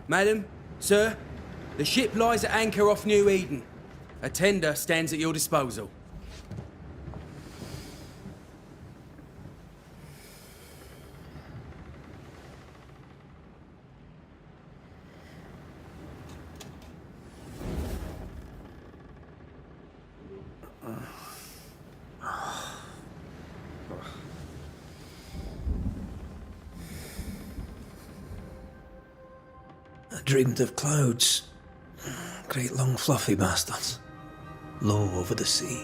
Madam, sir, the ship lies at anchor off New Eden. A tender stands at your disposal. I dreamed of clouds. Great long fluffy bastards. Low over the sea.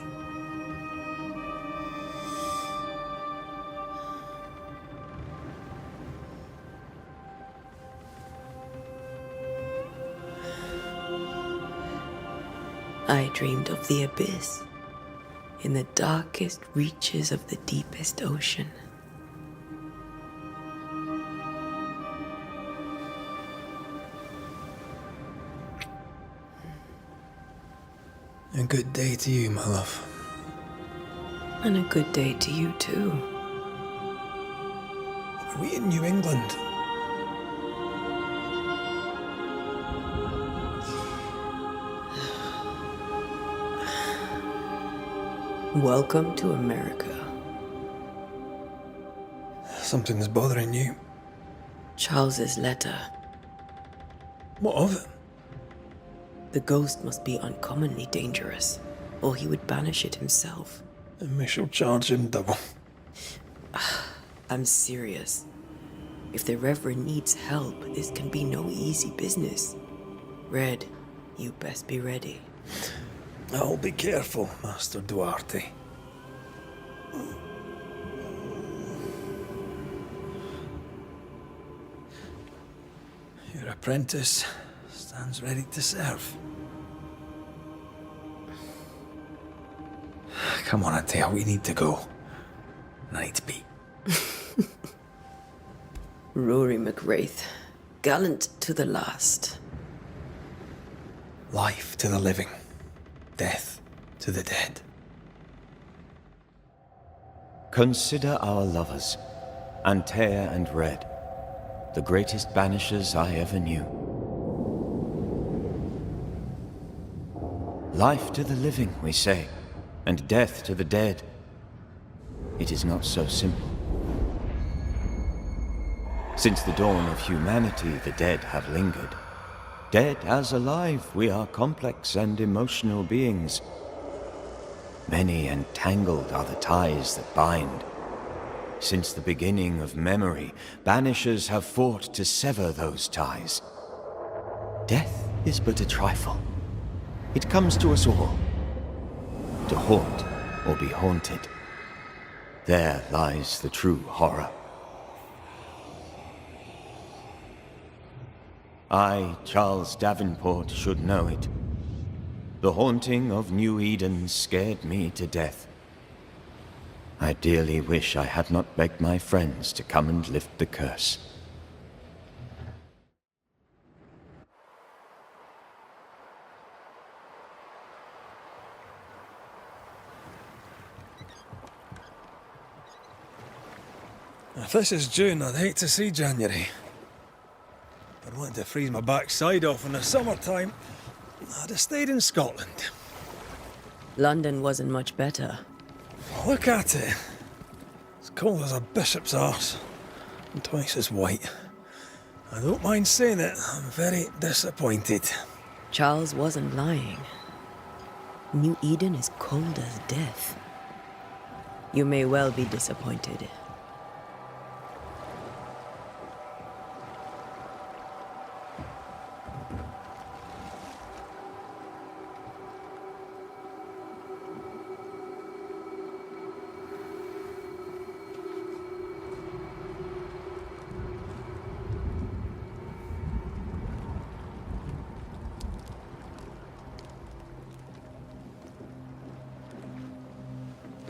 I dreamed of the abyss, in the darkest reaches of the deepest ocean. A good day to you, my love. And a good day to you too. Are we in New England? Welcome to America. Something's bothering you. Charles's letter. What of it? The ghost must be uncommonly dangerous, or he would banish it himself. And we shall charge him double. I'm serious. If the Reverend needs help, this can be no easy business. Red, you best be ready. I'll be careful, Master Duarte. Your apprentice stands ready to serve. Come on, Antea, we need to go. I need to pee. Red Mac Raith, gallant to the last. Life to the living, death to the dead. Consider our lovers, Antea and Red, the greatest banishers I ever knew. Life to the living, we say, and death to the dead. It is not so simple. Since the dawn of humanity, the dead have lingered. Dead as alive, we are complex and emotional beings. Many and tangled are the ties that bind. Since the beginning of memory, banishers have fought to sever those ties. Death is but a trifle. It comes to us all. To haunt or be haunted. There lies the true horror. I, Charles Davenport, should know it. The haunting of New Eden scared me to death. I dearly wish I had not begged my friends to come and lift the curse. If this is June, I'd hate to see January. If I'd wanted to freeze my backside off in the summertime, I'd have stayed in Scotland. London wasn't much better. Look at it. As cold as a bishop's arse, and twice as white. I don't mind saying it, I'm very disappointed. Charles wasn't lying. New Eden is cold as death. You may well be disappointed.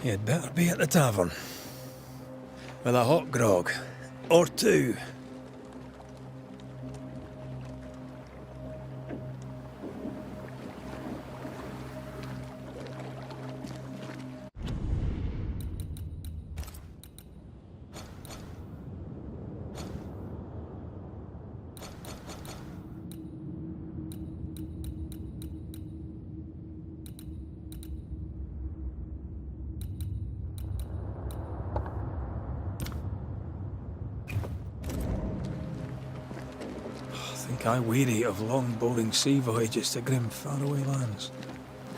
You'd better be at the tavern. With a hot grog. Or two. think I weary of long, boring sea voyages to grim, faraway lands.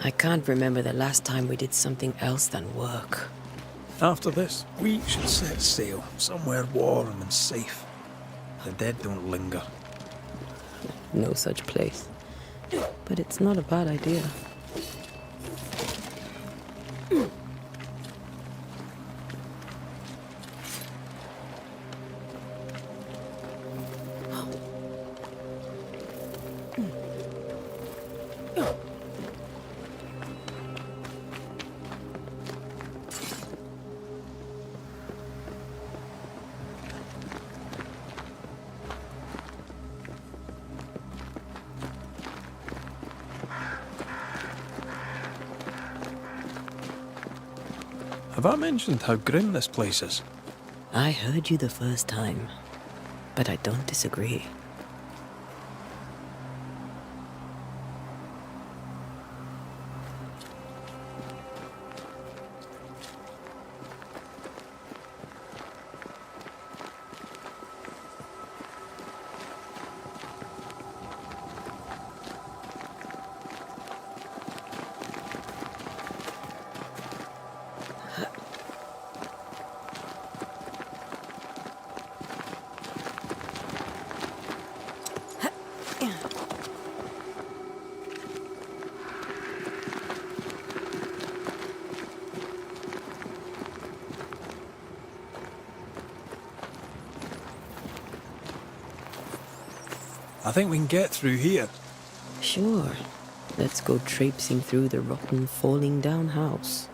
I can't remember the last time we did something else than work. After this, we should set sail somewhere warm and safe. The dead don't linger. No such place. But it's not a bad idea. Have I mentioned how grim this place is? I heard you the first time, but I don't disagree. I think we can get through here. Sure. Let's go traipsing through the rotten, falling down house.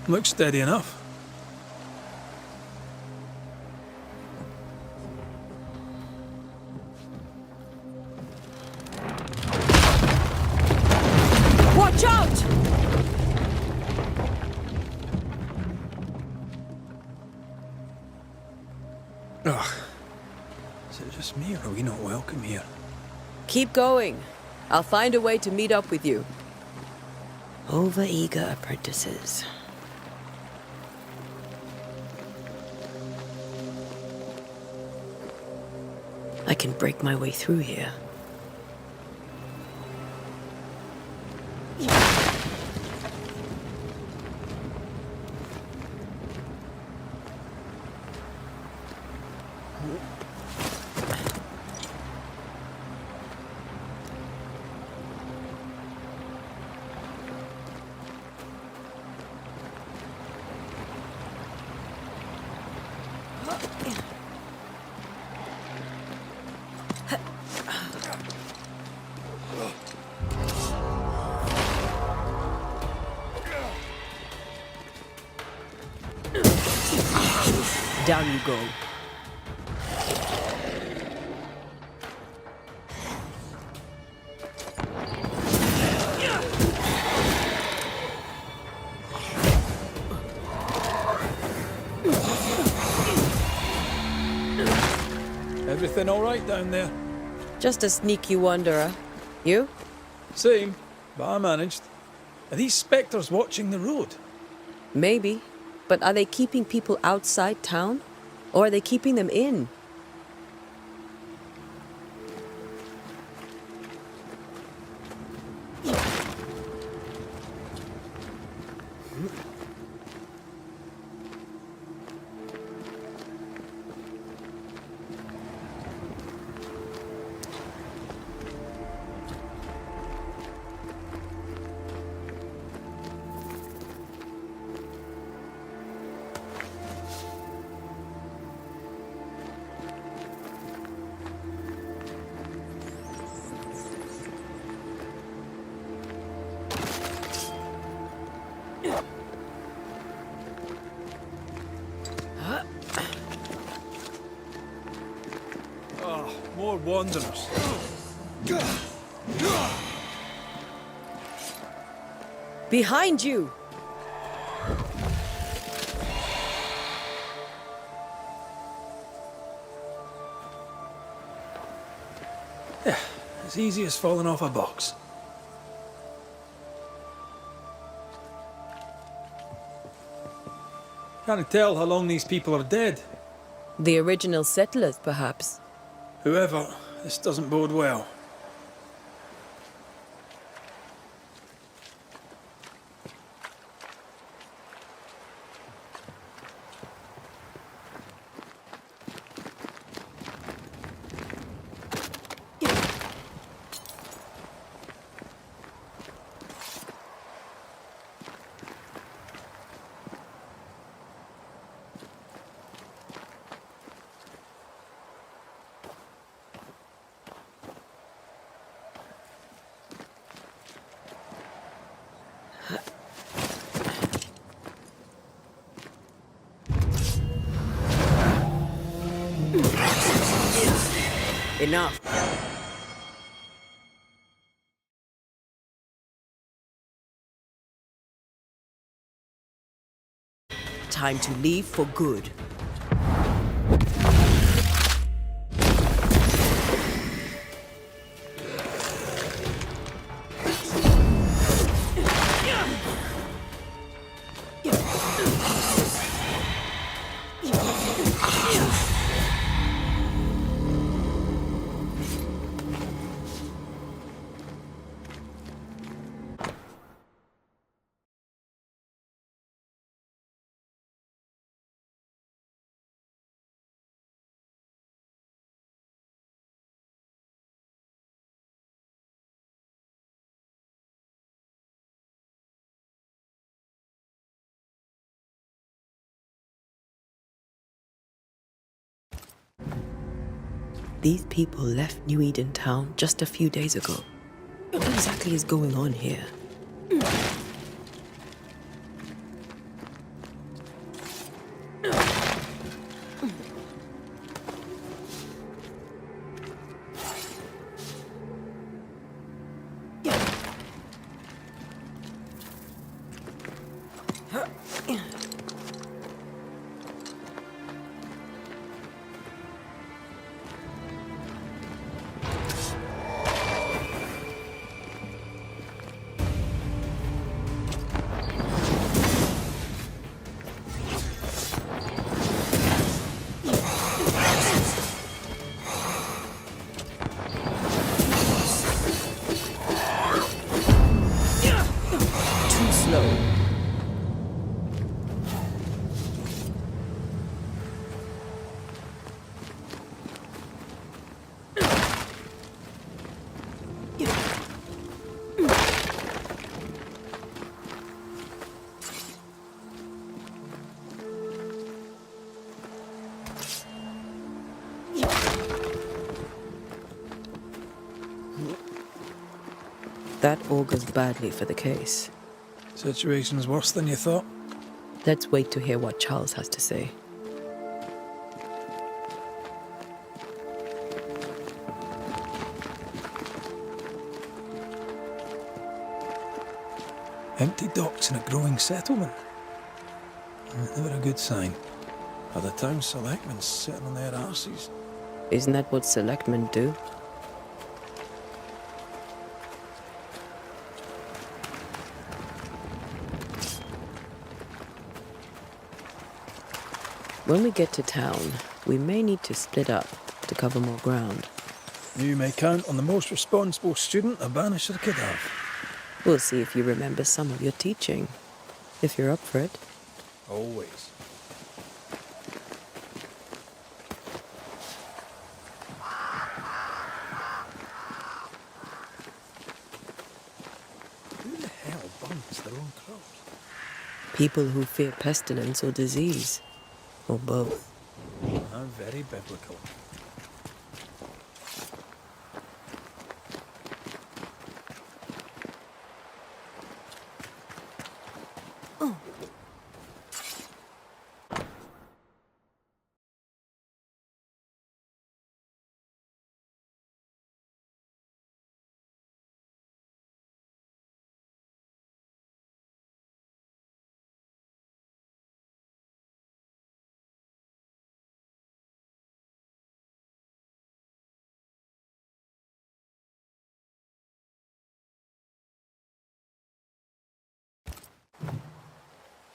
Looks steady enough. Watch out! Ugh. Is it just me, or are we not welcome here? Keep going. I'll find a way to meet up with you. Over-eager apprentices. I can break my way through here. Down you go. Everything all right down there? Just a sneaky wanderer. You? Same, but I managed. Are these spectres watching the road? Maybe. But are they keeping people outside town? Or are they keeping them in? More wanderers. Behind you! Yeah, as easy as falling off a box. Can't tell how long these people are dead. The original settlers, perhaps. Whoever, this doesn't bode well. Enough. Time to leave for good. These people left New Eden Town just a few days ago. What exactly is going on here? That augurs badly for the case. Situation's worse than you thought. Let's wait to hear what Charles has to say. Empty docks in a growing settlement. Never a good sign. Are the town selectmen sitting on their arses? Isn't that what selectmen do? When we get to town, we may need to split up to cover more ground. You may count on the most responsible student a Banisher could have. We'll see if you remember some of your teaching, if you're up for it. Always. Who the hell burns their own crops? People who fear pestilence or disease, or both. How very biblical.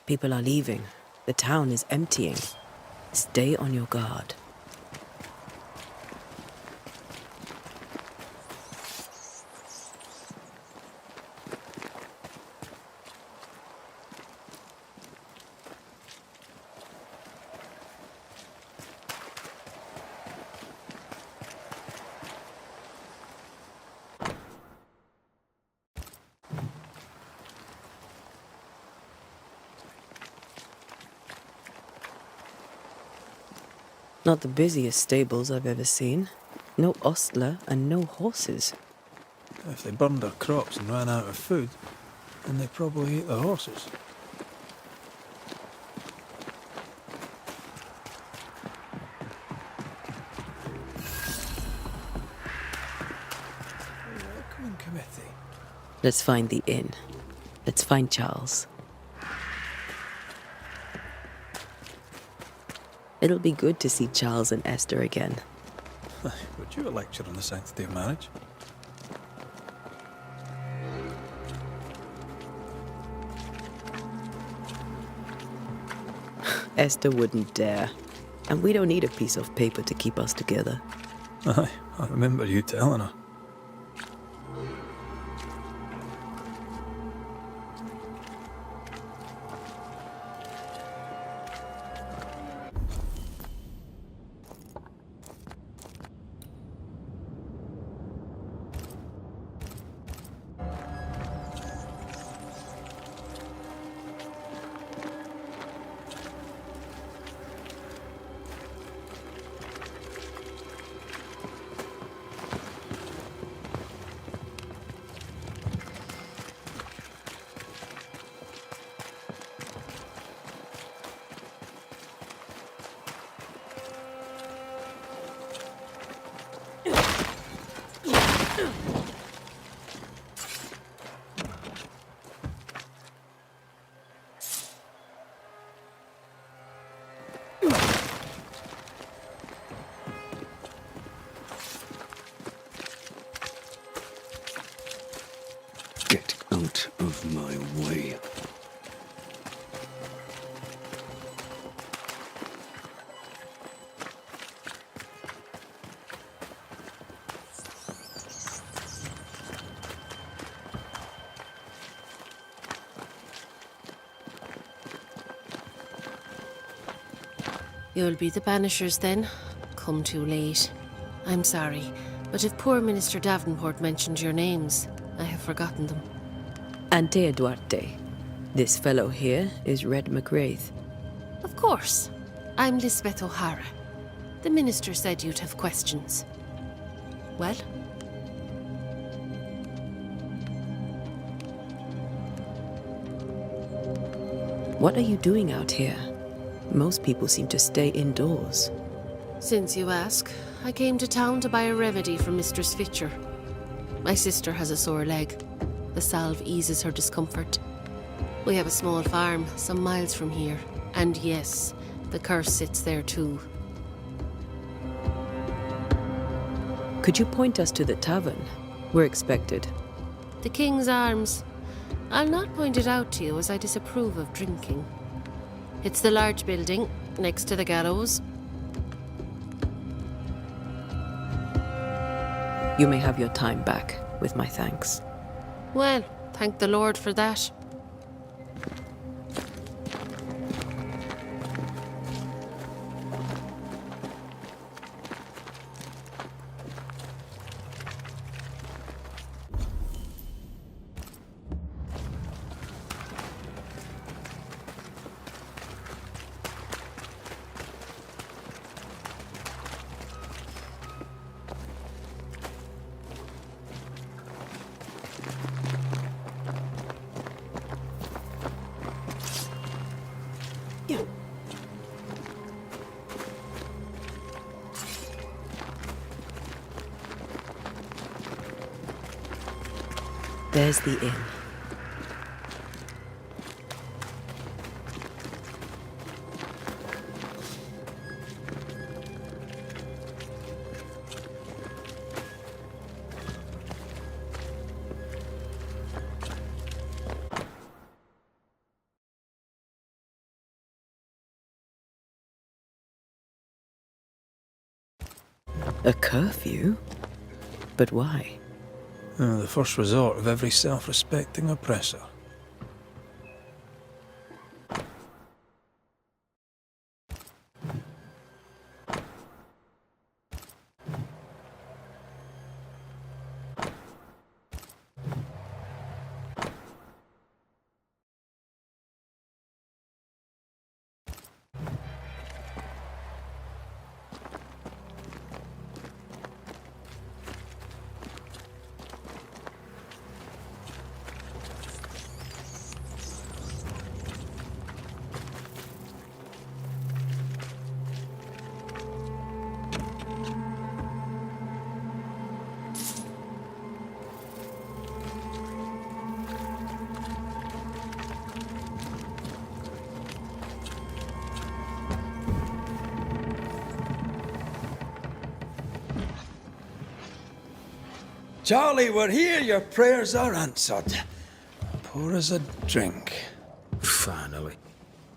People are leaving. The town is emptying. Stay on your guard. Not the busiest stables I've ever seen. No ostler and no horses. If they burned their crops and ran out of food, then they probably ate the horses. Welcome committee. Let's find the inn. Let's find Charles. It'll be good to see Charles and Esther again. Would you a lecture on the sanctity of marriage? Esther wouldn't dare. And we don't need a piece of paper to keep us together. Aye, I remember you telling her. Get out of my way. You'll be the Banishers then? Come too late. I'm sorry, but if poor Minister Davenport mentioned your names, I have forgotten them. Antea Duarte. This fellow here is Red Mac Raith. Of course. I'm Lisbeth O'Hara. The minister said you'd have questions. Well? What are you doing out here? Most people seem to stay indoors. Since you ask, I came to town to buy a remedy for Mistress Fitcher. My sister has a sore leg. The salve eases her discomfort. We have a small farm some miles from here. And yes, the curse sits there too. Could you point us to the tavern? We're expected. The King's Arms. I'll not point it out to you as I disapprove of drinking. It's the large building, next to the gallows. You may have your time back, with my thanks. Well, thank the Lord for that. There's the inn. A curfew? But why? The first resort of every self-respecting oppressor. Charlie, we're here. Your prayers are answered. Pour us a drink. Finally.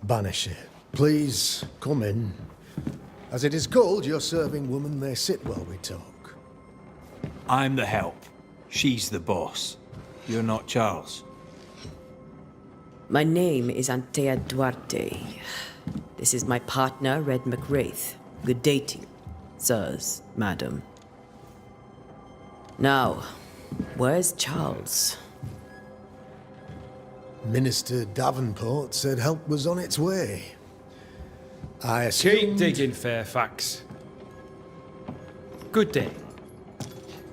Banisher, please come in. As it is cold, your serving woman may sit while we talk. I'm the help. She's the boss. You're not Charles. My name is Antea Duarte. This is my partner, Red Mac Raith. Good day to you, sirs, madam. Now, where's Charles? Minister Davenport said help was on its way. I Keep assumed... digging, Fairfax. Good day.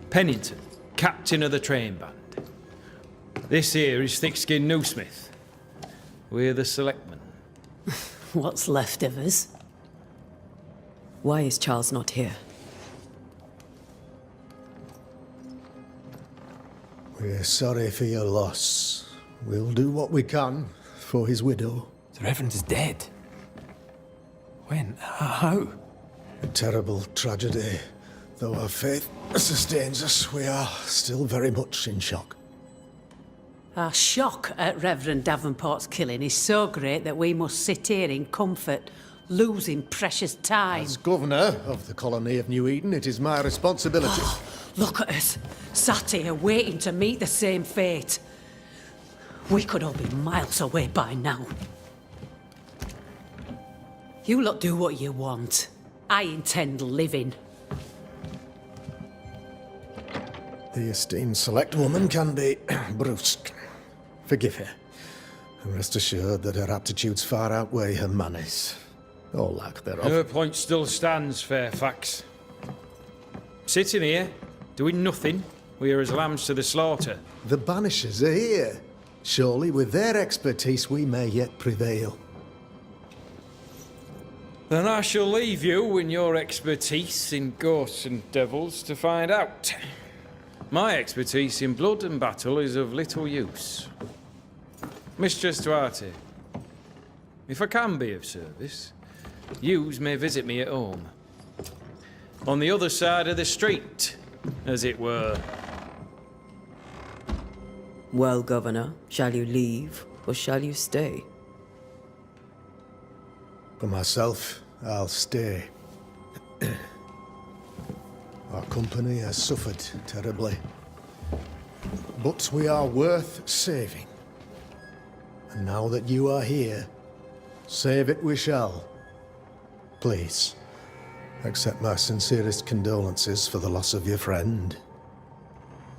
Pennington, captain of the train band. This here is thick-skinned Newsmith. We're the selectmen. What's left of us? Why is Charles not here? We're sorry for your loss. We'll do what we can for his widow. The Reverend is dead. When? How? A terrible tragedy. Though our faith sustains us, we are still very much in shock. Our shock at Reverend Davenport's killing is so great that we must sit here in comfort, losing precious time. As governor of the colony of New Eden, it is my responsibility. Look at us, sat here waiting to meet the same fate. We could all be miles away by now. You lot do what you want. I intend living. The esteemed select woman can be brusque. Forgive her. And rest assured that her aptitudes far outweigh her manners. Or lack thereof. Her point still stands, Fairfax. Sitting here, doing nothing, we're as lambs to the slaughter. The Banishers are here. Surely with their expertise we may yet prevail. Then I shall leave you and your expertise in ghosts and devils to find out. My expertise in blood and battle is of little use. Mistress Duarte, if I can be of service, yous may visit me at home. On the other side of the street, as it were. Well, Governor, shall you leave or shall you stay? For myself, I'll stay. Our company has suffered terribly. But we are worth saving. And now that you are here, save it we shall. Please, accept my sincerest condolences for the loss of your friend.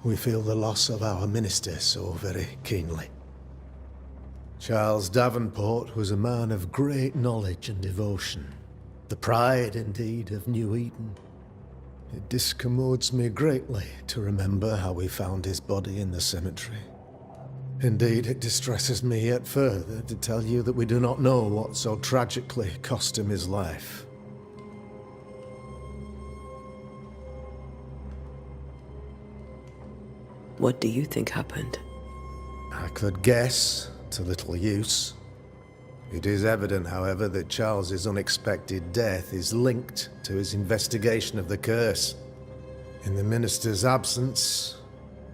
We feel the loss of our minister so very keenly. Charles Davenport was a man of great knowledge and devotion. The pride, indeed, of New Eden. It discommodes me greatly to remember how we found his body in the cemetery. Indeed, it distresses me yet further to tell you that we do not know what so tragically cost him his life. What do you think happened? I could guess, to little use. It is evident, however, that Charles's unexpected death is linked to his investigation of the curse. In the minister's absence,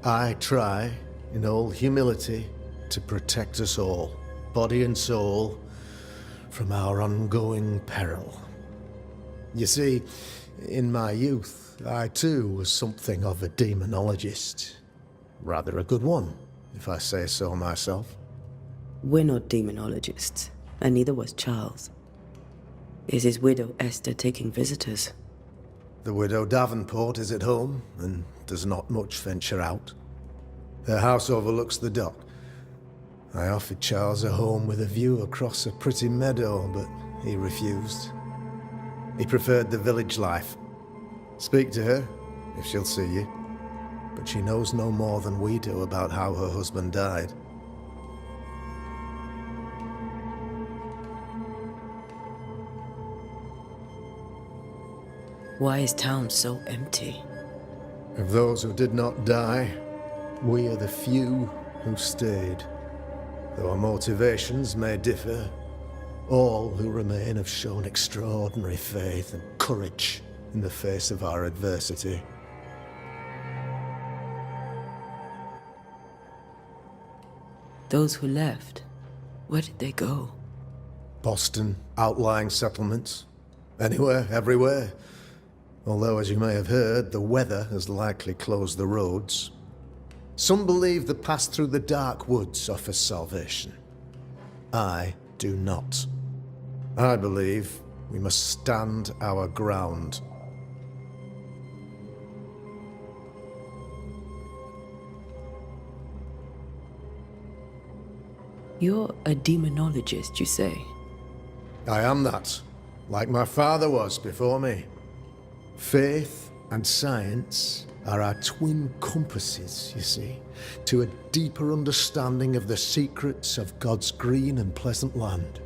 I try, in all humility, to protect us all, body and soul, from our ongoing peril. You see, in my youth, I too was something of a demonologist. Rather a good one, if I say so myself. We're not demonologists, and neither was Charles. Is his widow Esther taking visitors? The widow Davenport is at home, and does not much venture out. Her house overlooks the dock. I offered Charles a home with a view across a pretty meadow, but he refused. He preferred the village life. Speak to her, if she'll see you. But she knows no more than we do about how her husband died. Why is town so empty? Of those who did not die, we are the few who stayed. Though our motivations may differ, all who remain have shown extraordinary faith and courage in the face of our adversity. Those who left, where did they go? Boston, outlying settlements. Anywhere, everywhere. Although, as you may have heard, the weather has likely closed the roads. Some believe the path through the dark woods offers salvation. I do not. I believe we must stand our ground. You're a demonologist, you say? I am that, like my father was before me. Faith and science are our twin compasses, you see, to a deeper understanding of the secrets of God's green and pleasant land,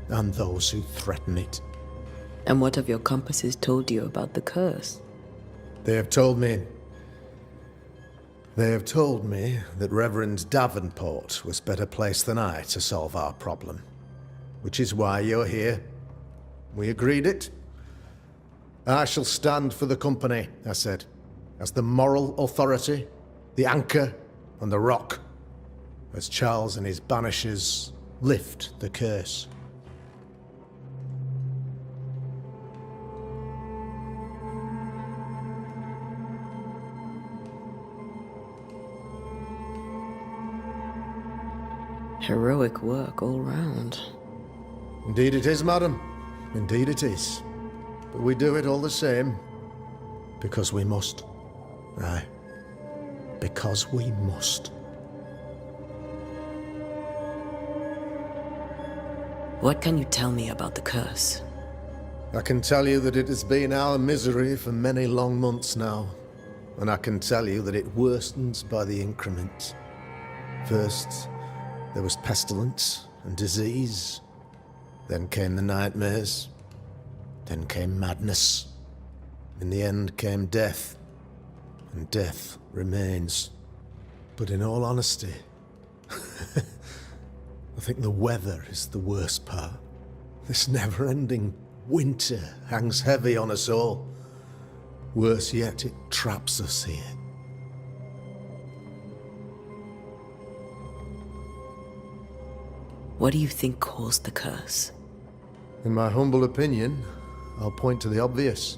and those who threaten it. And what have your compasses told you about the curse? They have told me that Reverend Davenport was better placed than I to solve our problem, which is why you're here. We agreed it. I shall stand for the company, I said, as the moral authority, the anchor, and the rock, as Charles and his Banishers lift the curse. Heroic work all round. Indeed it is, madam. Indeed it is. But we do it all the same. Because we must. Aye. Because we must. What can you tell me about the curse? I can tell you that it has been our misery for many long months now. And I can tell you that it worstens by the increment. First, there was pestilence and disease. Then came the nightmares. Then came madness. In the end came death. And death remains. But in all honesty, I think the weather is the worst part. This never-ending winter hangs heavy on us all. Worse yet, it traps us here. What do you think caused the curse? In my humble opinion, I'll point to the obvious.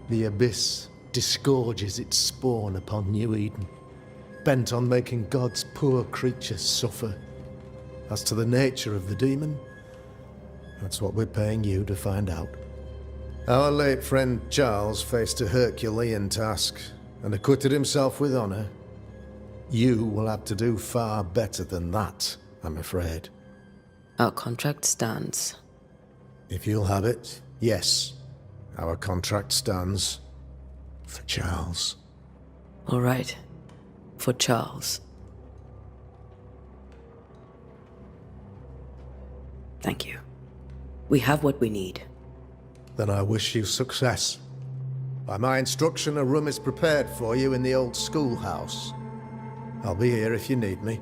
The abyss disgorges its spawn upon New Eden, bent on making God's poor creatures suffer. As to the nature of the demon, that's what we're paying you to find out. Our late friend Charles faced a Herculean task and acquitted himself with honor. You will have to do far better than that, I'm afraid. Our contract stands. If you'll have it, yes. Our contract stands for Charles. All right. For Charles. Thank you. We have what we need. Then I wish you success. By my instruction, a room is prepared for you in the old schoolhouse. I'll be here if you need me.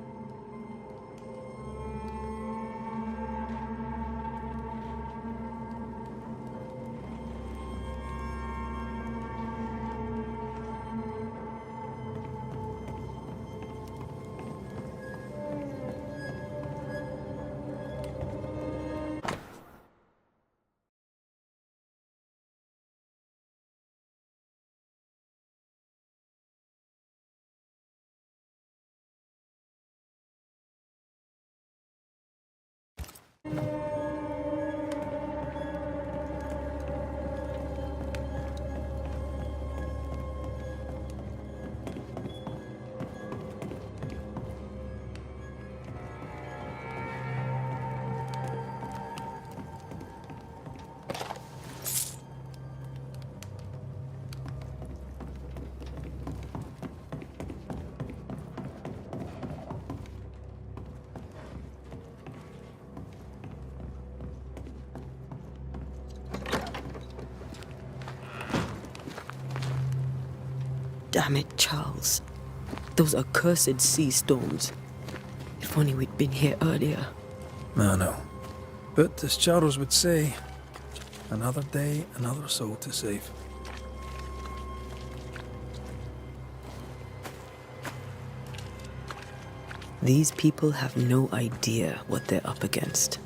Damn it, Charles. Those accursed sea storms. If only we'd been here earlier. I know. But as Charles would say, another day, another soul to save. These people have no idea what they're up against.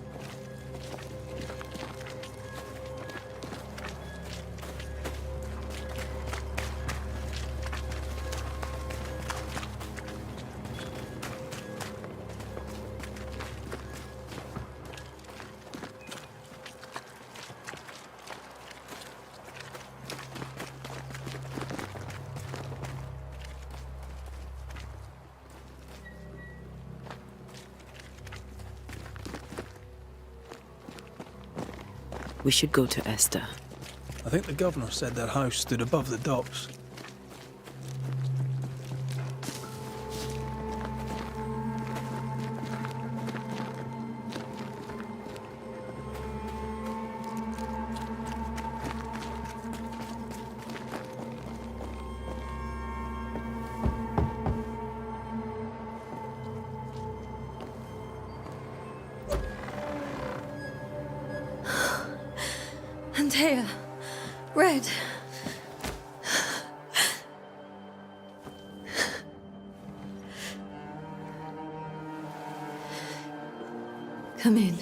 We should go to Esther. I think the governor said their house stood above the docks. Antea, Red. Come in.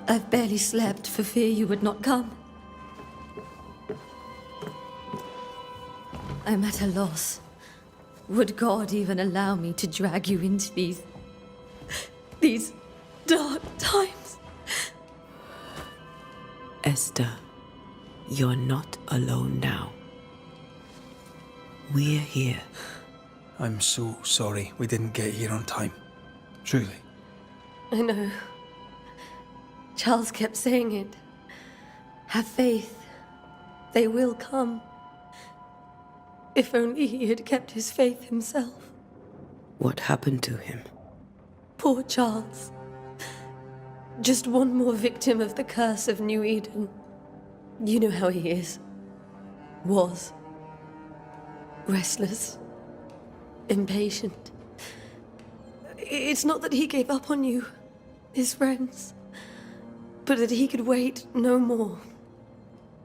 I've barely slept for fear you would not come. I'm at a loss. Would God even allow me to drag you into these dark times? Esther, you're not alone now. We're here. I'm so sorry we didn't get here on time. Truly. I know. Charles kept saying it. Have faith. They will come. If only he had kept his faith himself. What happened to him? Poor Charles. Just one more victim of the curse of New Eden. You know how he is. Was. Restless. Impatient. It's not that he gave up on you, his friends, but that he could wait no more.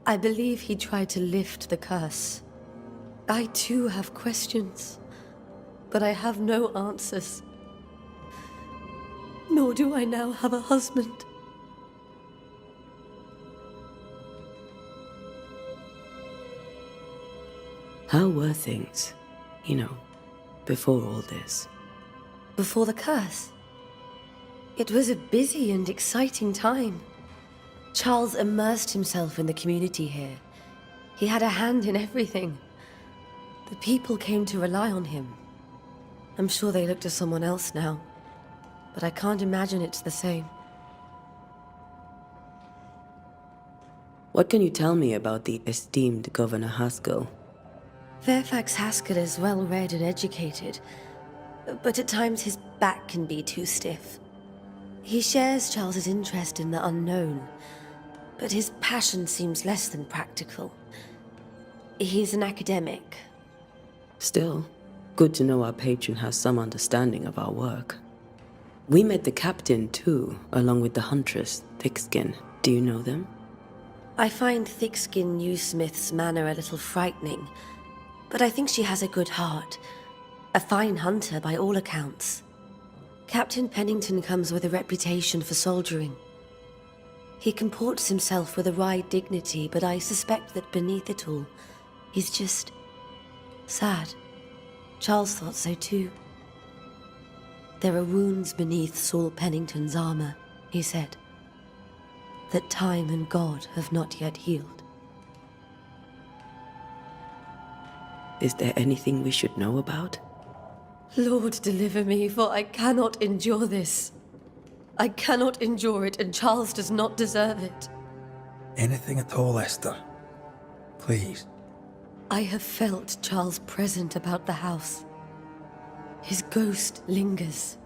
I believe he tried to lift the curse. I too have questions, but I have no answers. Nor do I now have a husband. How were things, before all this? Before the curse? It was a busy and exciting time. Charles immersed himself in the community here. He had a hand in everything. The people came to rely on him. I'm sure they look to someone else now, but I can't imagine it's the same. What can you tell me about the esteemed Governor Haskell? Fairfax Haskell is well-read and educated, but at times his back can be too stiff. He shares Charles's interest in the unknown, but his passion seems less than practical. He's an academic. Still, good to know our patron has some understanding of our work. We met the captain, too, along with the huntress, Thickskin. Do you know them? I find Thickskin Newsmith's manner a little frightening, but I think she has a good heart. A fine hunter by all accounts. Captain Pennington comes with a reputation for soldiering. He comports himself with a wry dignity, but I suspect that beneath it all, he's just sad. Charles thought so too. There are wounds beneath Saul Pennington's armor, he said, that time and God have not yet healed. Is there anything we should know about? Lord, deliver me, for I cannot endure this. I cannot endure it, and Charles does not deserve it. Anything at all, Esther. Please. I have felt Charles present about the house. His ghost lingers.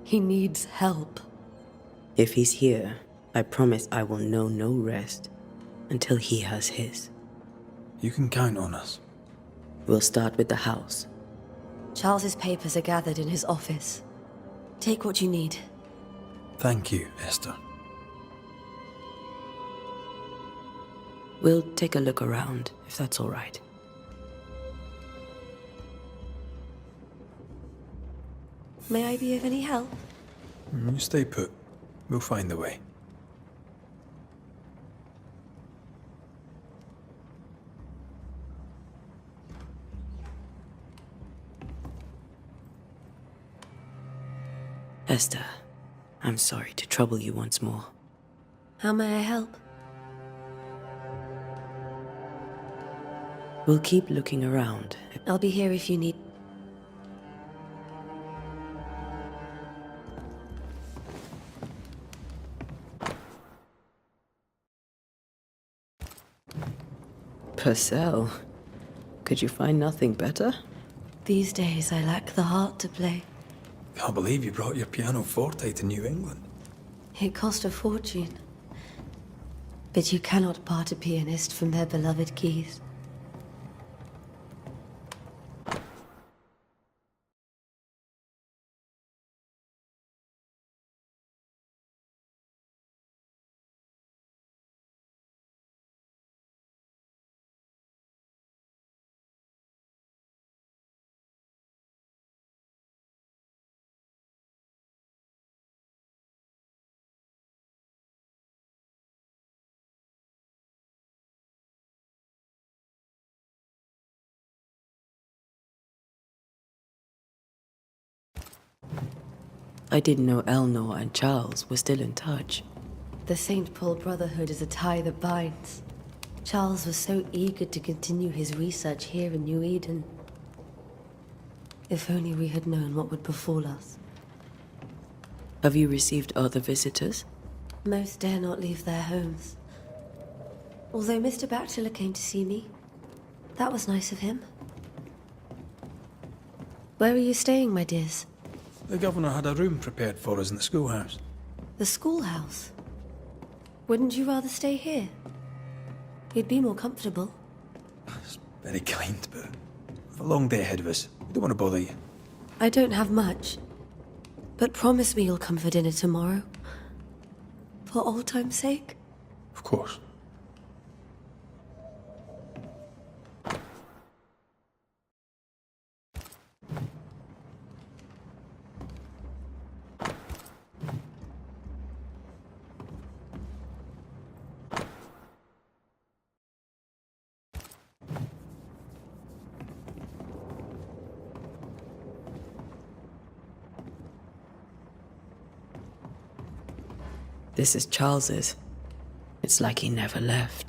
He needs help. If he's here, I promise I will know no rest until he has his. You can count on us. We'll start with the house. Charles's papers are gathered in his office. Take what you need. Thank you, Esther. We'll take a look around, if that's all right. May I be of any help? You stay put. We'll find a way. Esther, I'm sorry to trouble you once more. How may I help? We'll keep looking around. I'll be here if you need. Purcell, could you find nothing better? These days I lack the heart to play. Can't believe you brought your pianoforte to New England. It cost a fortune. But you cannot part a pianist from their beloved keys. I didn't know Eleanor and Charles were still in touch. The St. Paul Brotherhood is a tie that binds. Charles was so eager to continue his research here in New Eden. If only we had known what would befall us. Have you received other visitors? Most dare not leave their homes. Although Mr. Bachelor came to see me. That was nice of him. Where are you staying, my dears? The governor had a room prepared for us in the schoolhouse. The schoolhouse? Wouldn't you rather stay here? You'd be more comfortable. It's very kind, but we've a long day ahead of us. We don't want to bother you. I don't have much. But promise me you'll come for dinner tomorrow. For old time's sake. Of course. This is Charles's. It's like he never left.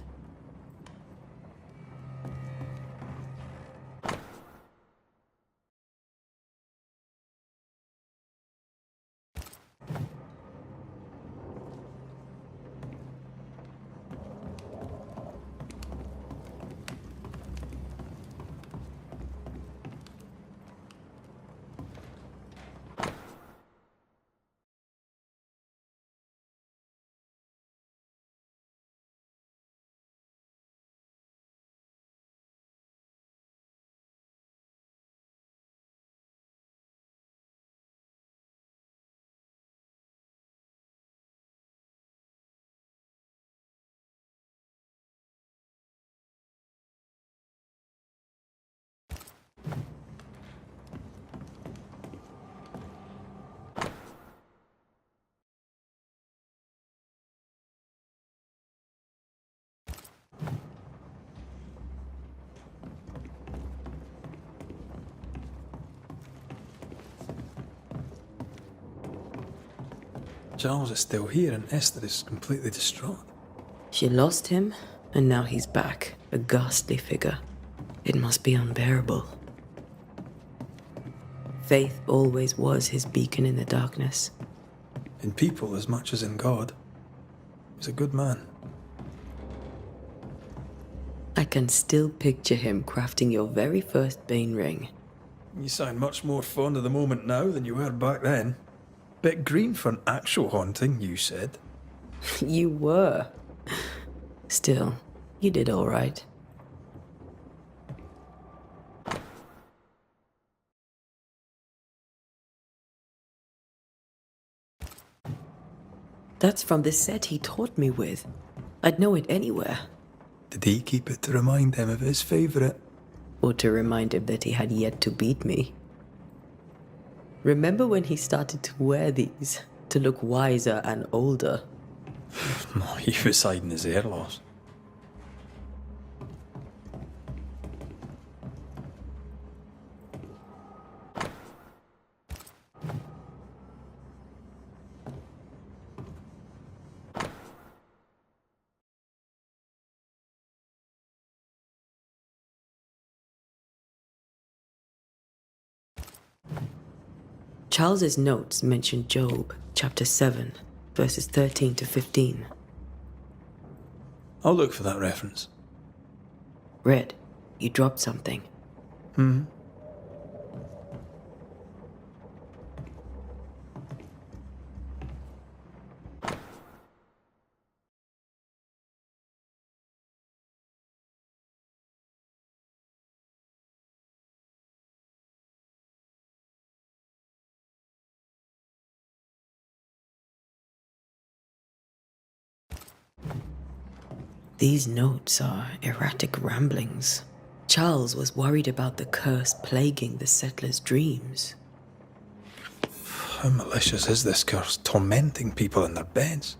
Charles is still here and Esther is completely distraught. She lost him, and now he's back, a ghastly figure. It must be unbearable. Faith always was his beacon in the darkness. In people as much as in God. He's a good man. I can still picture him crafting your very first Bane ring. You sound much more fond of the moment now than you were back then. Bit green for an actual haunting, you said. You were. Still, you did all right. That's from the set he taught me with. I'd know it anywhere. Did he keep it to remind him of his favourite? Or to remind him that he had yet to beat me. Remember when he started to wear these, to look wiser and older? No, he was hiding his hair loss. Charles's notes mention Job, chapter 7, verses 13 to 15. I'll look for that reference. Red, you dropped something. These notes are erratic ramblings. Charles was worried about the curse plaguing the settlers' dreams. How malicious is this curse, tormenting people in their beds?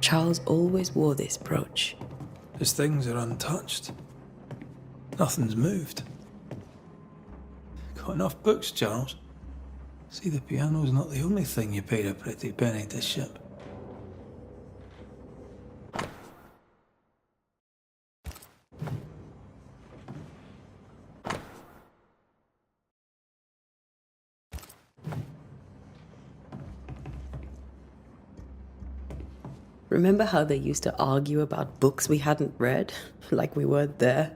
Charles always wore this brooch. His things are untouched. Nothing's moved. Got enough books, Charles? See, the piano's not the only thing you paid a pretty penny to ship. Remember how they used to argue about books we hadn't read? Like we weren't there?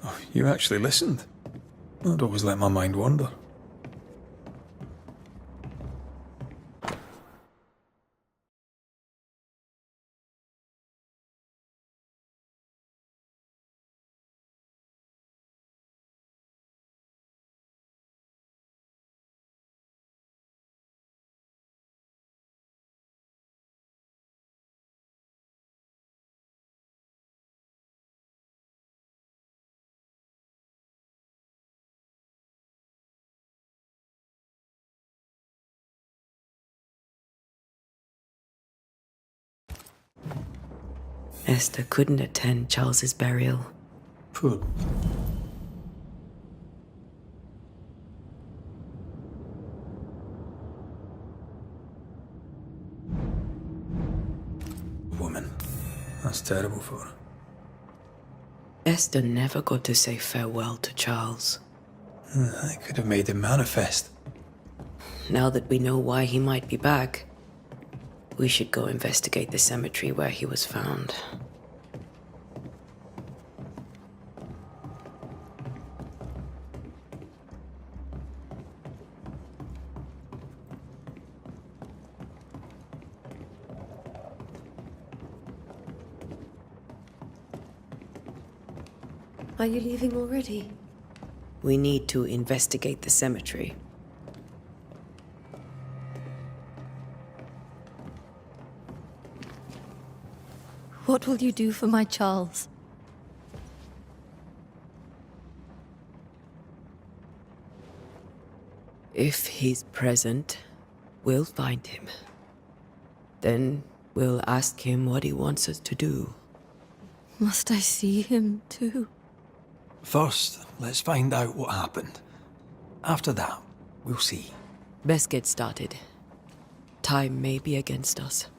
Oh, you actually listened? I'd always let my mind wander. Esther couldn't attend Charles's burial. Poor. coming. That's terrible for her. Esther never got to say farewell to Charles. I could have made him manifest. Now that we know why he might be back, we should go investigate the cemetery where he was found. Are you leaving already? We need to investigate the cemetery. What will you do for my Charles? If he's present, we'll find him. Then we'll ask him what he wants us to do. Must I see him too? First, let's find out what happened. After that, we'll see. Best get started. Time may be against us.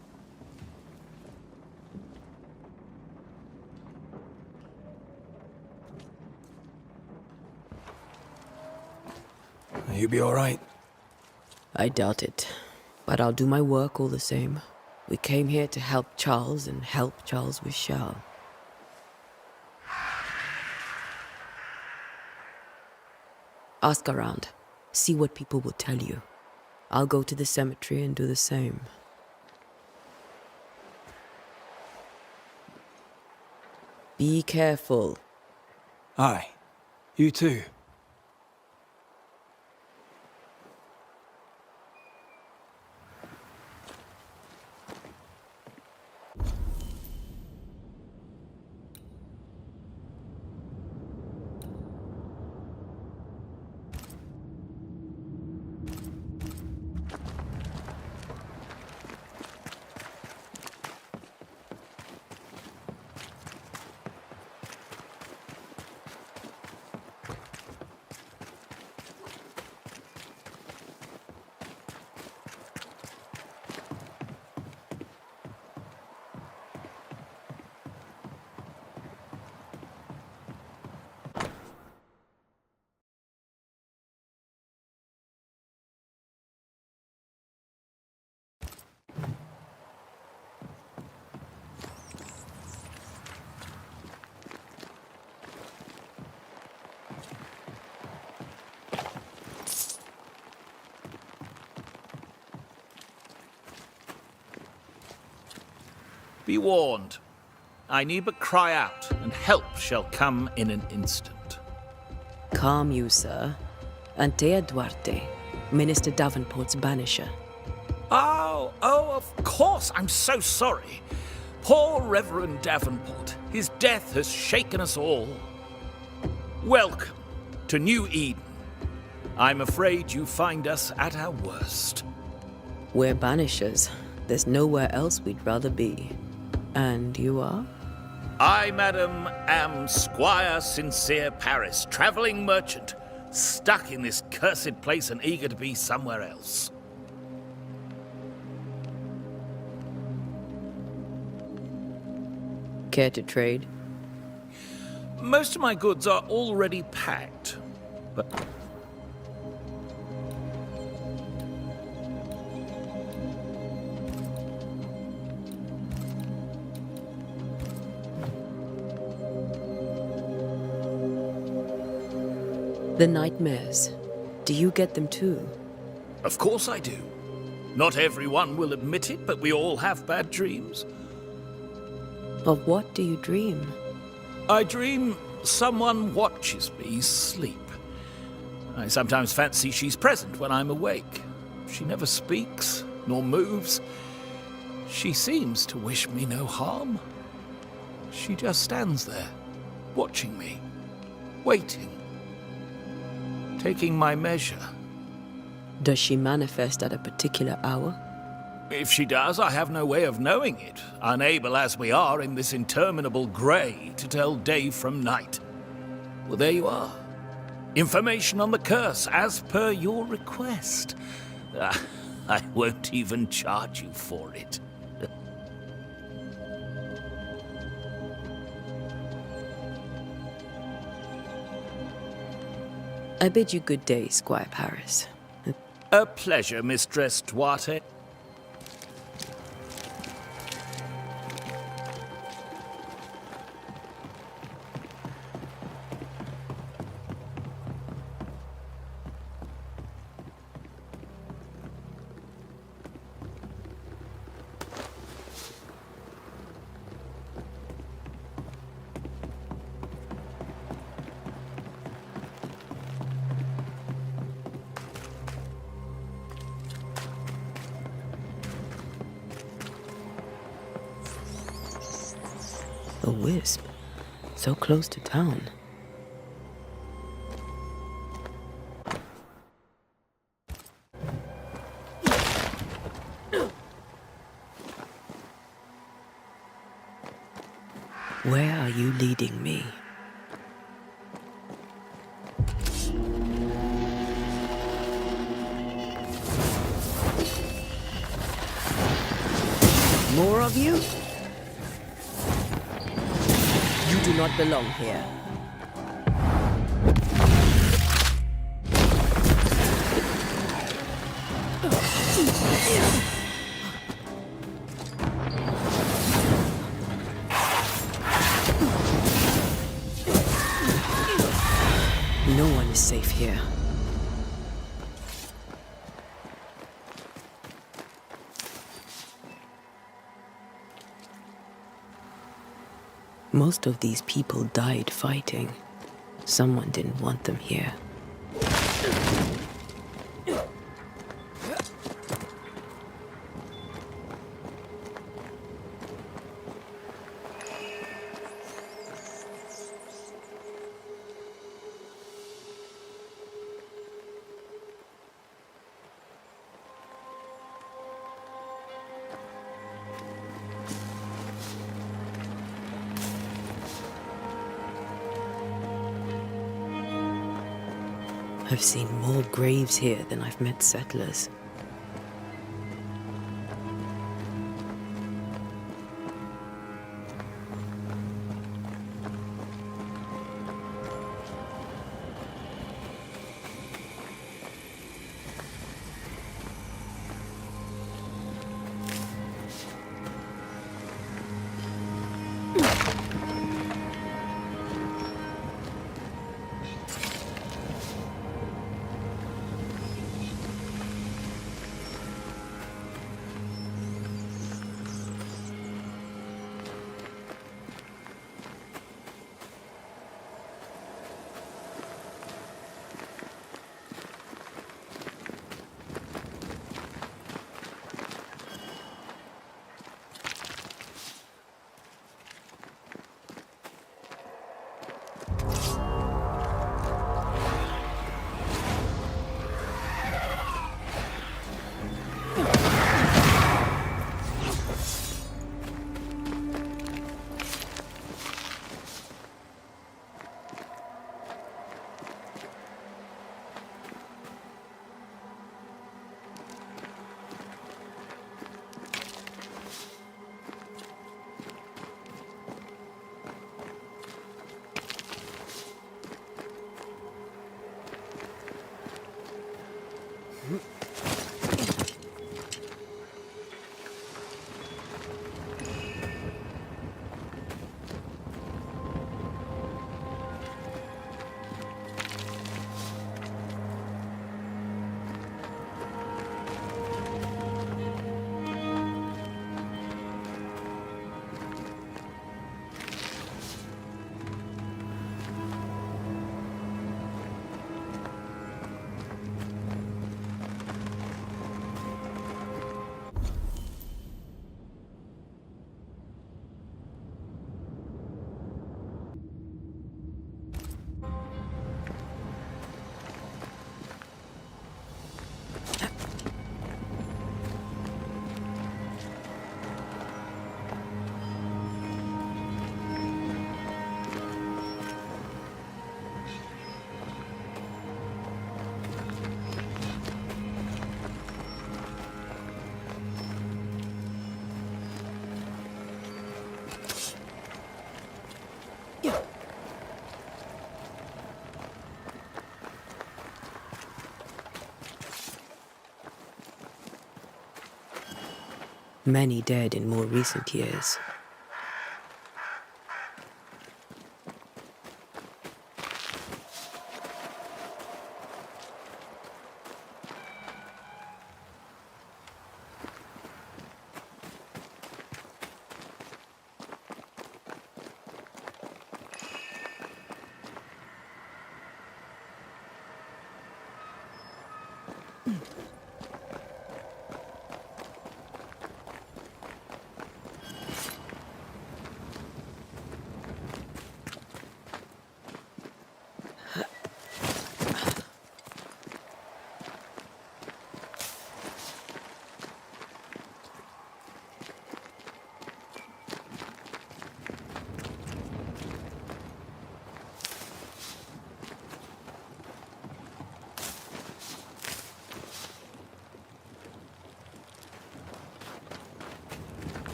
You be all right? I doubt it, but I'll do my work all the same. We came here to help Charles, and help Charles we shall. Ask around. See what people will tell you. I'll go to the cemetery and do the same. Be careful. Aye. You too. Be warned. I need but cry out, and help shall come in an instant. Calm you, sir. Antea Duarte, Minister Davenport's banisher. Oh, of course. I'm so sorry. Poor Reverend Davenport. His death has shaken us all. Welcome to New Eden. I'm afraid you find us at our worst. We're banishers. There's nowhere else we'd rather be. And you are? I, madam, am Squire Sincere Paris, travelling merchant, stuck in this cursed place and eager to be somewhere else. Care to trade? Most of my goods are already packed, but... The nightmares. Do you get them too? Of course I do. Not everyone will admit it, but we all have bad dreams. Of what do you dream? I dream someone watches me sleep. I sometimes fancy she's present when I'm awake. She never speaks, nor moves. She seems to wish me no harm. She just stands there, watching me, waiting, taking my measure. Does she manifest at a particular hour? If she does, I have no way of knowing it, unable as we are in this interminable grey to tell day from night. Well, there you are. Information on the curse, as per your request. I won't even charge you for it. I bid you good day, Squire Paris. A pleasure, Mistress Duarte. A wisp, so close to town. Where are you leading me? More of you? You do not belong here. No one is safe here. Most of these people died fighting. Someone didn't want them here. I've seen more graves here than I've met settlers. Many dead in more recent years.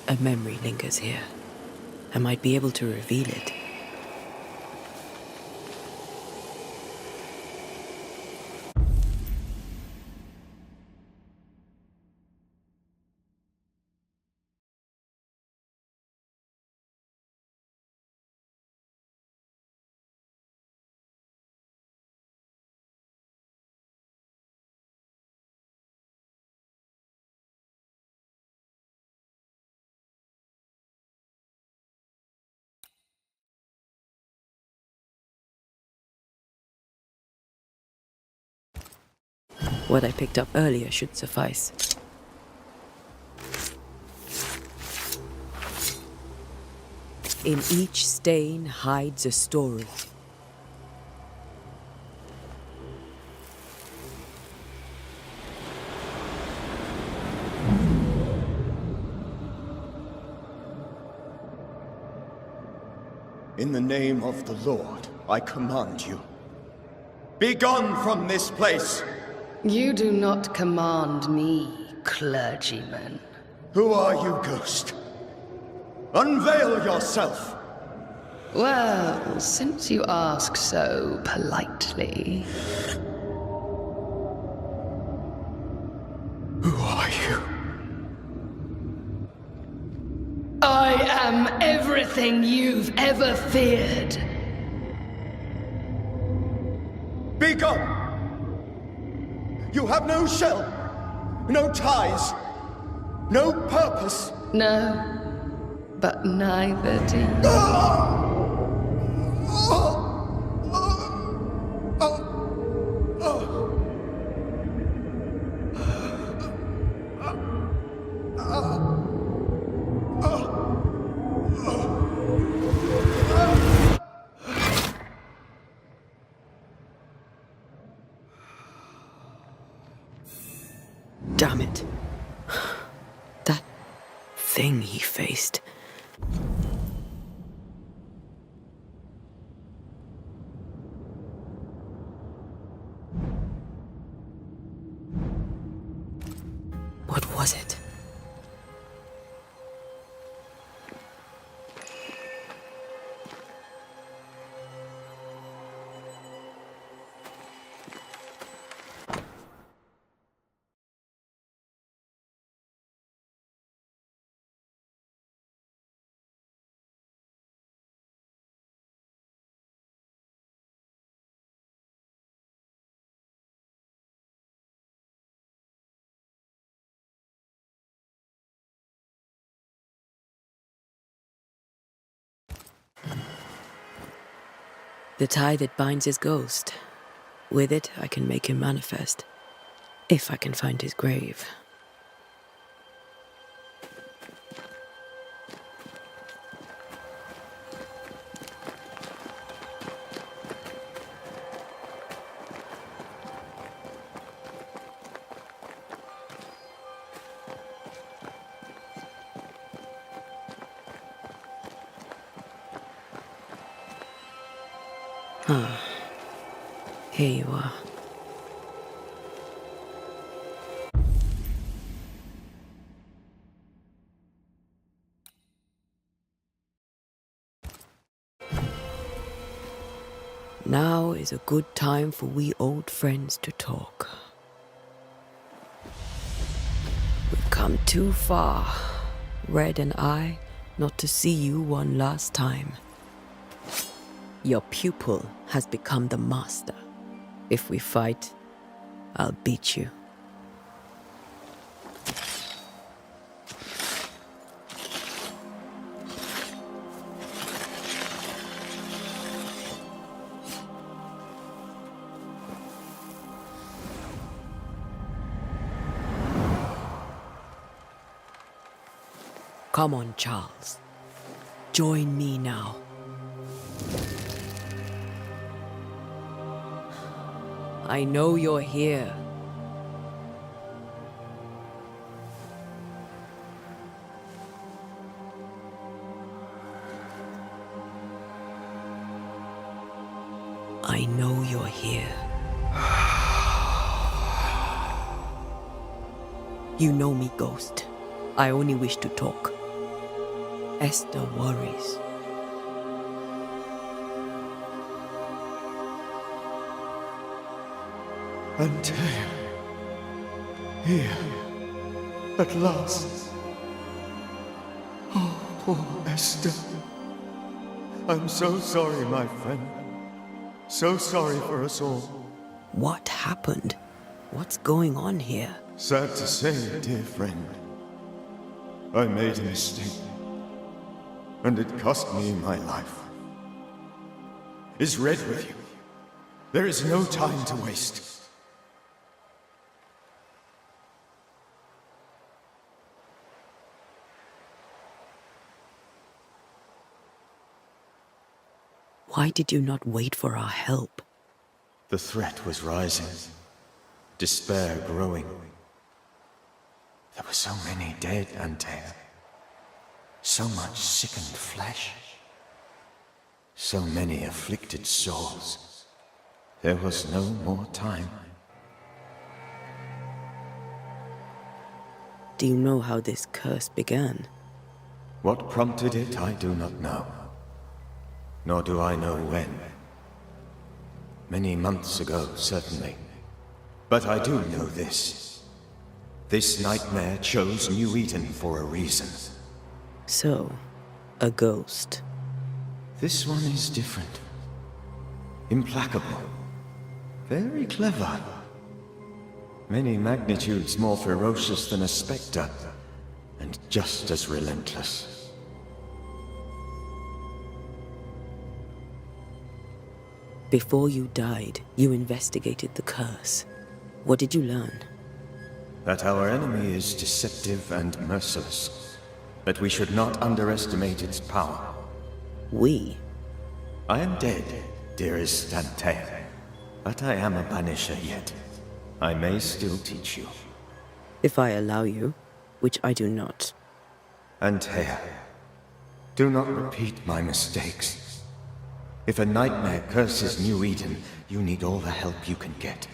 A memory lingers here. I might be able to reveal it. What I picked up earlier should suffice. In each stain hides a story. In the name of the Lord, I command you. Be gone from this place! You do not command me, clergyman. Who are you, ghost? Unveil yourself! Well, since you ask so politely... Who are you? I am everything you've ever feared. Be gone! You have no shell, no ties, no purpose. No, but neither do you. Damn it. That thing he faced. What was it? The tie that binds his ghost. With it, I can make him manifest. If I can find his grave. Here you are. Now is a good time for we old friends to talk. We've come too far, Red and I, not to see you one last time. Your pupil has become the master. If we fight, I'll beat you. Come on, Charles. Join me now. I know you're here. I know you're here. You know me, Ghost. I only wish to talk. Esther worries. Antea, here, at last. Oh, poor Esther. I'm so sorry, my friend. So sorry for us all. What happened? What's going on here? Sad to say, dear friend, I made a mistake, and it cost me my life. Is Red with you? There is no time to waste. Why did you not wait for our help? The threat was rising, despair growing. There were so many dead, Antea. So much sickened flesh. So many afflicted souls. There was no more time. Do you know how this curse began? What prompted it, I do not know. Nor do I know when. Many months ago, certainly. But I do know this. This nightmare chose New Eden for a reason. So, a ghost. This one is different. Implacable. Very clever. Many magnitudes more ferocious than a spectre, and just as relentless. Before you died, you investigated the curse. What did you learn? That our enemy is deceptive and merciless. But we should not underestimate its power. We? I am dead, dearest Antea. But I am a Banisher yet. I may still teach you. If I allow you, which I do not. Antea, do not repeat my mistakes. If a nightmare curses New Eden, you need all the help you can get.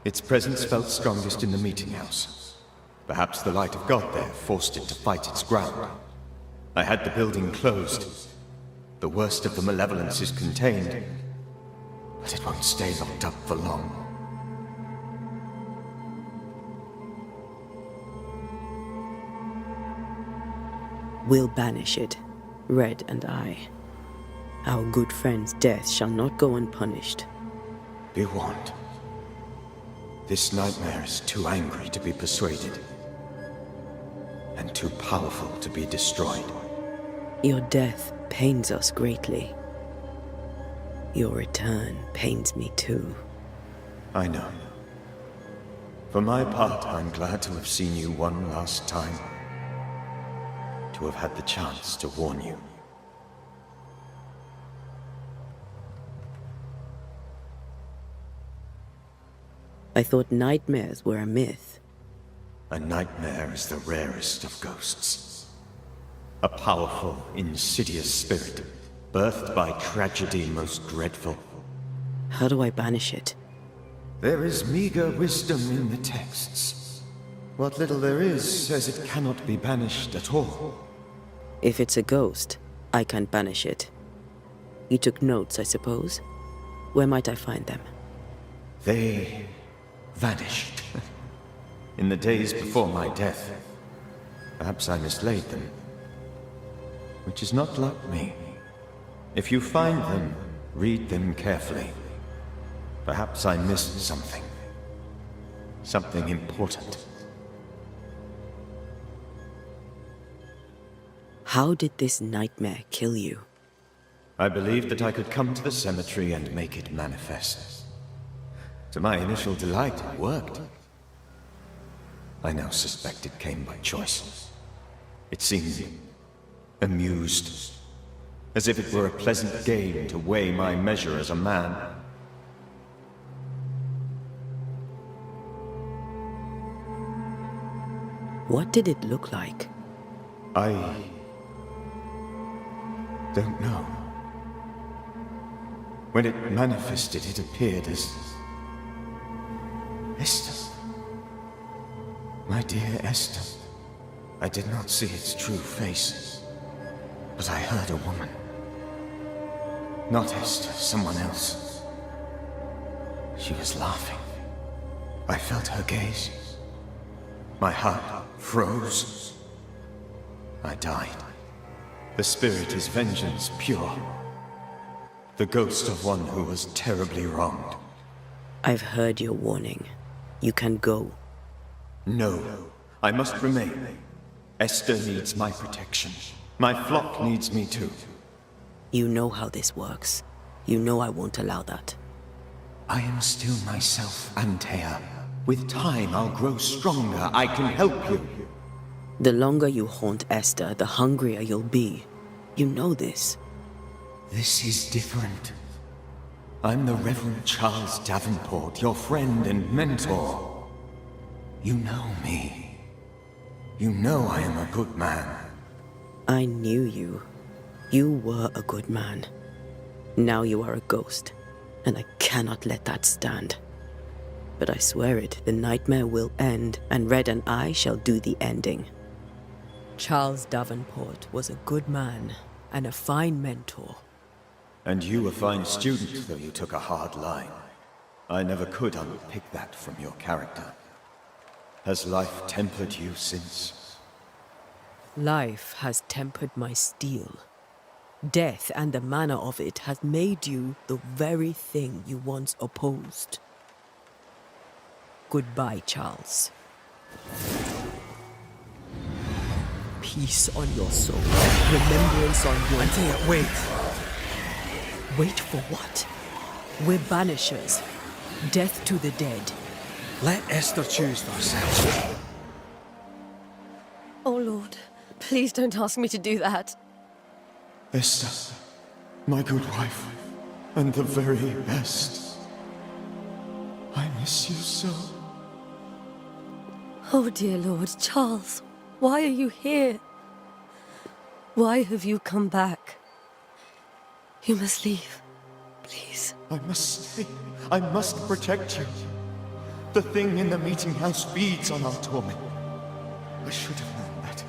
Its presence felt strongest in the meeting house. Perhaps the light of God there forced it to fight its ground. I had the building closed. The worst of the malevolence is contained, but it won't stay locked up for long. We'll banish it, Red and I. Our good friend's death shall not go unpunished. Be warned. This nightmare is too angry to be persuaded, and too powerful to be destroyed. Your death pains us greatly. Your return pains me too. I know. For my part, I'm glad to have seen you one last time. To have had the chance to warn you. I thought nightmares were a myth. A nightmare is the rarest of ghosts. A powerful, insidious spirit, birthed by tragedy most dreadful. How do I banish it? There is meager wisdom in the texts. What little there is says it cannot be banished at all. If it's a ghost, I can't banish it. You took notes, I suppose? Where might I find them? They vanished. In the days before my death. Perhaps I mislaid them. Which is not like me. If you find them, read them carefully. Perhaps I missed something. Something important. How did this nightmare kill you? I believed that I could come to the cemetery and make it manifest. To my initial delight, it worked. I now suspect it came by choice. It seemed amused, as if it were a pleasant game to weigh my measure as a man. What did it look like? I don't know. When it manifested, it appeared as Esther. My dear Esther. I did not see its true face, but I heard a woman. Not Esther, someone else. She was laughing. I felt her gaze. My heart froze. I died. The spirit is vengeance pure. The ghost of one who was terribly wronged. I've heard your warning. You can go. No, I must remain. Esther needs my protection. My flock needs me too. You know how this works. You know I won't allow that. I am still myself, Antea. With time, I'll grow stronger. I can help you. The longer you haunt Esther, the hungrier you'll be. You know this. This is different. I'm the Reverend Charles Davenport, your friend and mentor. You know me. You know I am a good man. I knew you. You were a good man. Now you are a ghost, and I cannot let that stand. But I swear it, the nightmare will end, and Red and I shall do the ending. Charles Davenport was a good man, and a fine mentor. And you a fine student, though you took a hard line. I never could unpick that from your character. Has life tempered you since? Life has tempered my steel. Death and the manner of it has made you the very thing you once opposed. Goodbye, Charles. Peace on your soul, remembrance on your... Antea, wait. Wait for what? We're banishers. Death to the dead. Let Esther choose for herself. Oh, Lord, please don't ask me to do that. Esther, my good wife, and the very best. I miss you so. Oh, dear Lord, Charles, why are you here? Why have you come back? You must leave, please. I must stay. I must protect you. The thing in the meeting house feeds on our torment. I should have known better.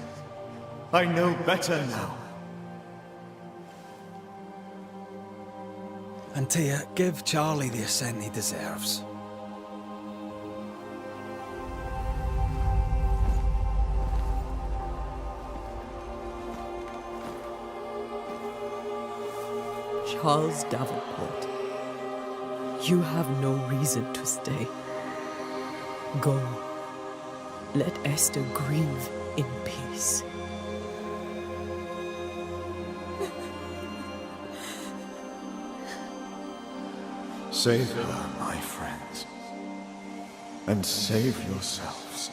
I know better now. Antea, give Charlie the ascent he deserves. Charles Davenport, you have no reason to stay. Go. Let Esther grieve in peace. Save her, my friends. And save yourselves.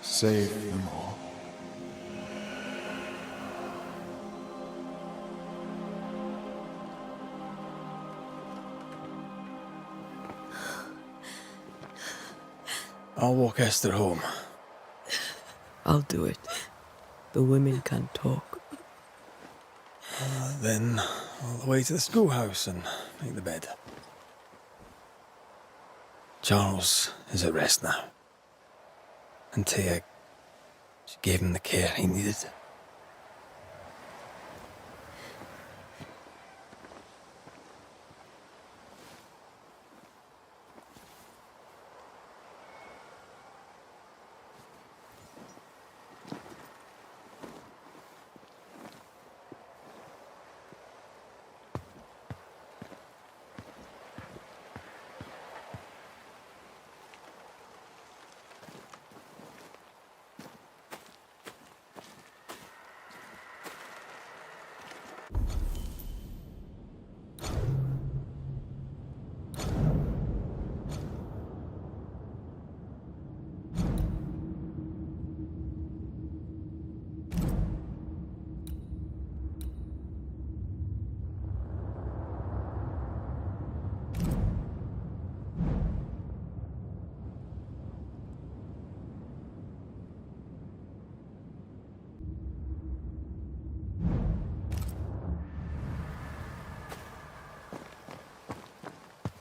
Save them all. I'll walk Esther home. I'll do it. The women can't talk. Then all the way to the schoolhouse and make the bed. Charles is at rest now. Antea, she gave him the care he needed.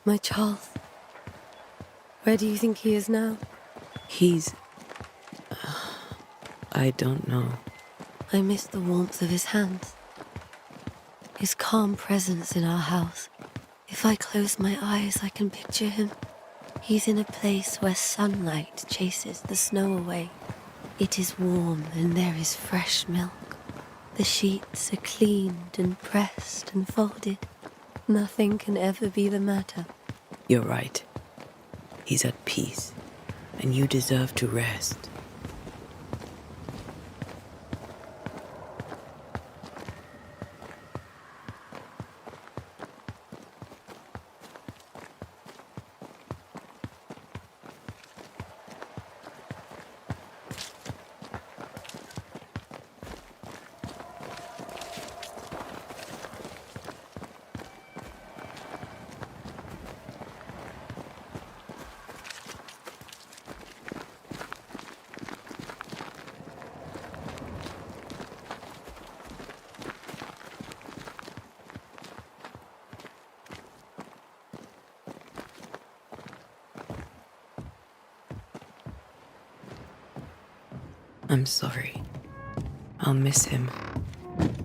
My Charles. Where do you think he is now? He's... I don't know. I miss the warmth of his hands. His calm presence in our house. If I close my eyes, I can picture him. He's in a place where sunlight chases the snow away. It is warm and there is fresh milk. The sheets are cleaned and pressed and folded. Nothing can ever be the matter. You're right. He's at peace, and you deserve to rest. I'm sorry. I'll miss him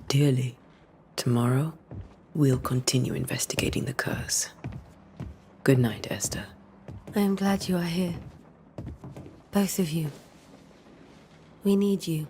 dearly. Tomorrow, we'll continue investigating the curse. Good night, Esther. I am glad you are here. Both of you. We need you.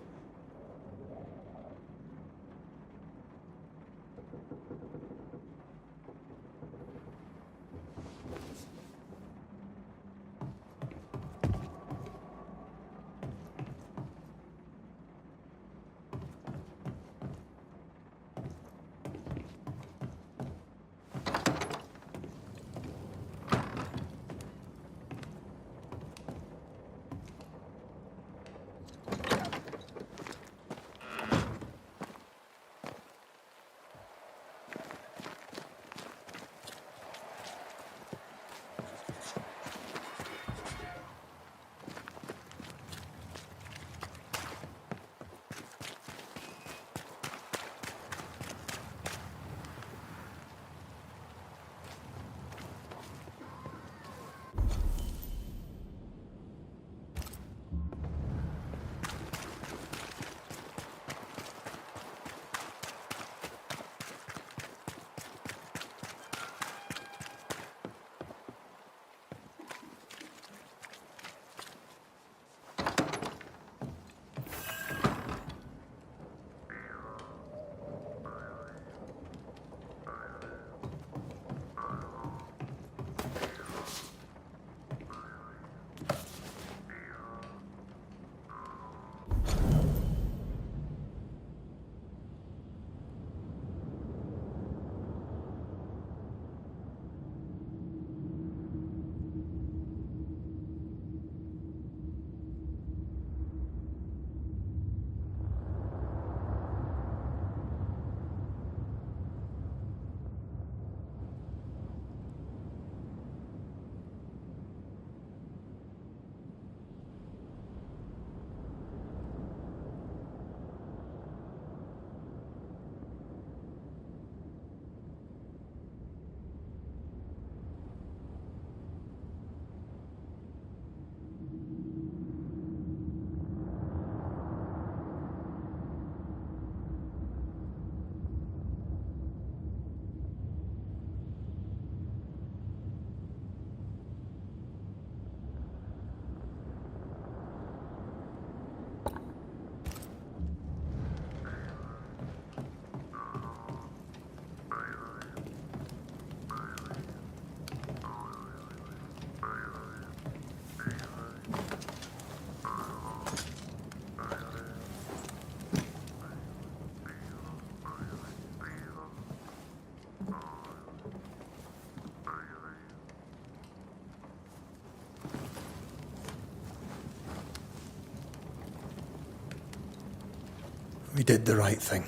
We did the right thing.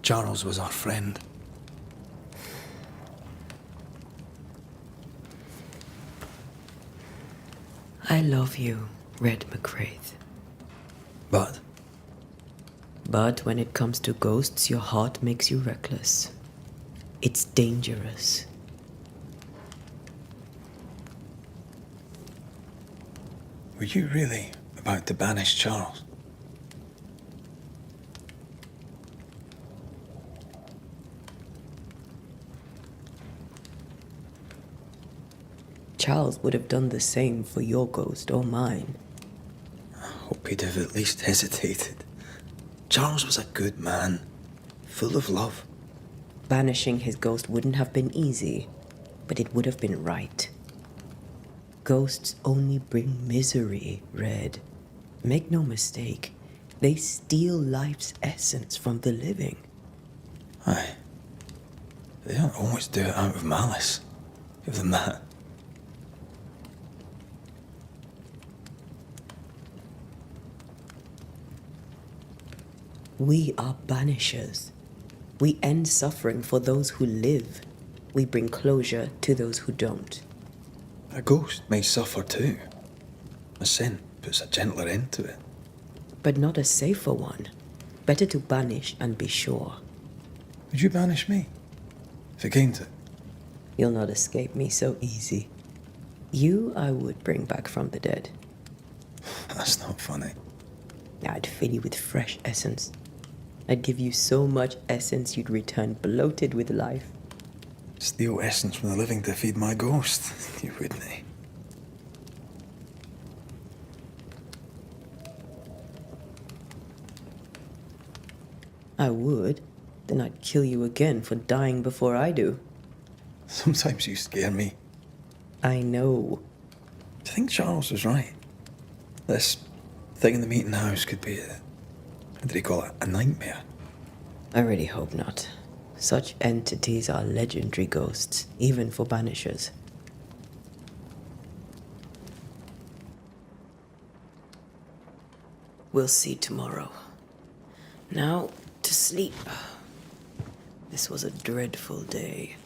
Charles was our friend. I love you, Red Mac Raith. But But when it comes to ghosts, your heart makes you reckless. It's dangerous. were you really about to banish Charles? Charles would have done the same for your ghost or mine. I hope he'd have at least hesitated. Charles was a good man, full of love. Banishing his ghost wouldn't have been easy, but it would have been right. Ghosts only bring misery, Red. Make no mistake, they steal life's essence from the living. Aye. They don't always do it out of malice. Give them that. We are banishers. We end suffering for those who live. We bring closure to those who don't. A ghost may suffer too. A sin puts a gentler end to it. But not a safer one. Better to banish and be sure. Would you banish me? If it came to it? You'll not escape me so easy. You I would bring back from the dead. That's not funny. I'd fill you with fresh essence. I'd give you so much essence you'd return bloated with life. Steal essence from the living to feed my ghost. You wouldn't, eh? I would. Then I'd kill you again for dying before I do. Sometimes you scare me. I know. Do you think Charles was right? This thing in the meeting house could be what did he call it? A nightmare? I really hope not. Such entities are legendary ghosts, even for banishers. We'll see tomorrow. Now, to sleep. This was a dreadful day.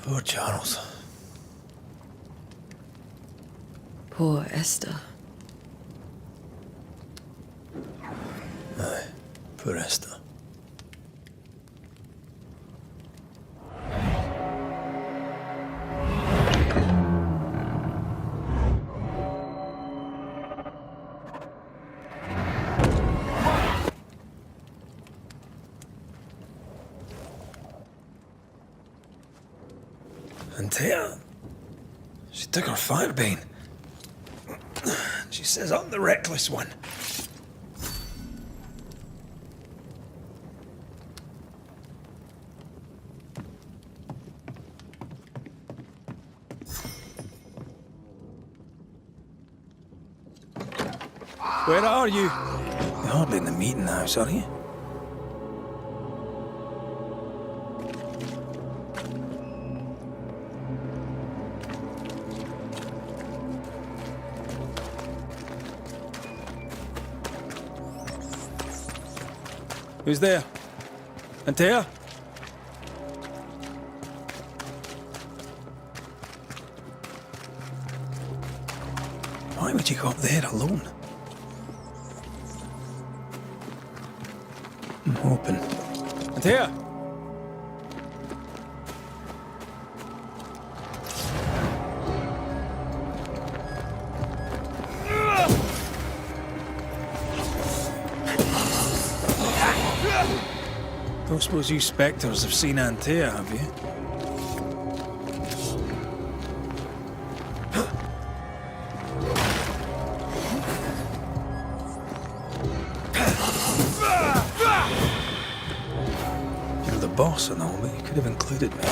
Poor Charles. Poor Esther. Aye, poor Esther. Antea, she took her firebane. She says I'm the reckless one. Where are you? You're hardly in the meeting house, are you? Who's there? Antea? Why would you go up there alone? I'm hoping. Antea! Don't suppose you specters have seen Antea, have you? You're the boss and all, but you could have included me.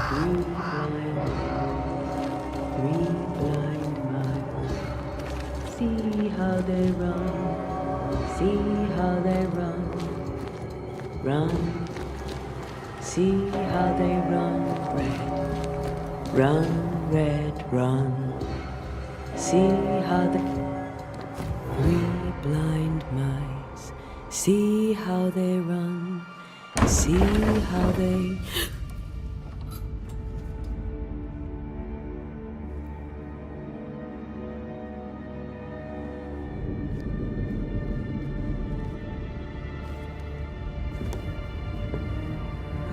Three blind mice. See how they run. See how they run. Run. See how they run. Red. Run, red, run. See how they... Three blind mice. See how they run. See how they...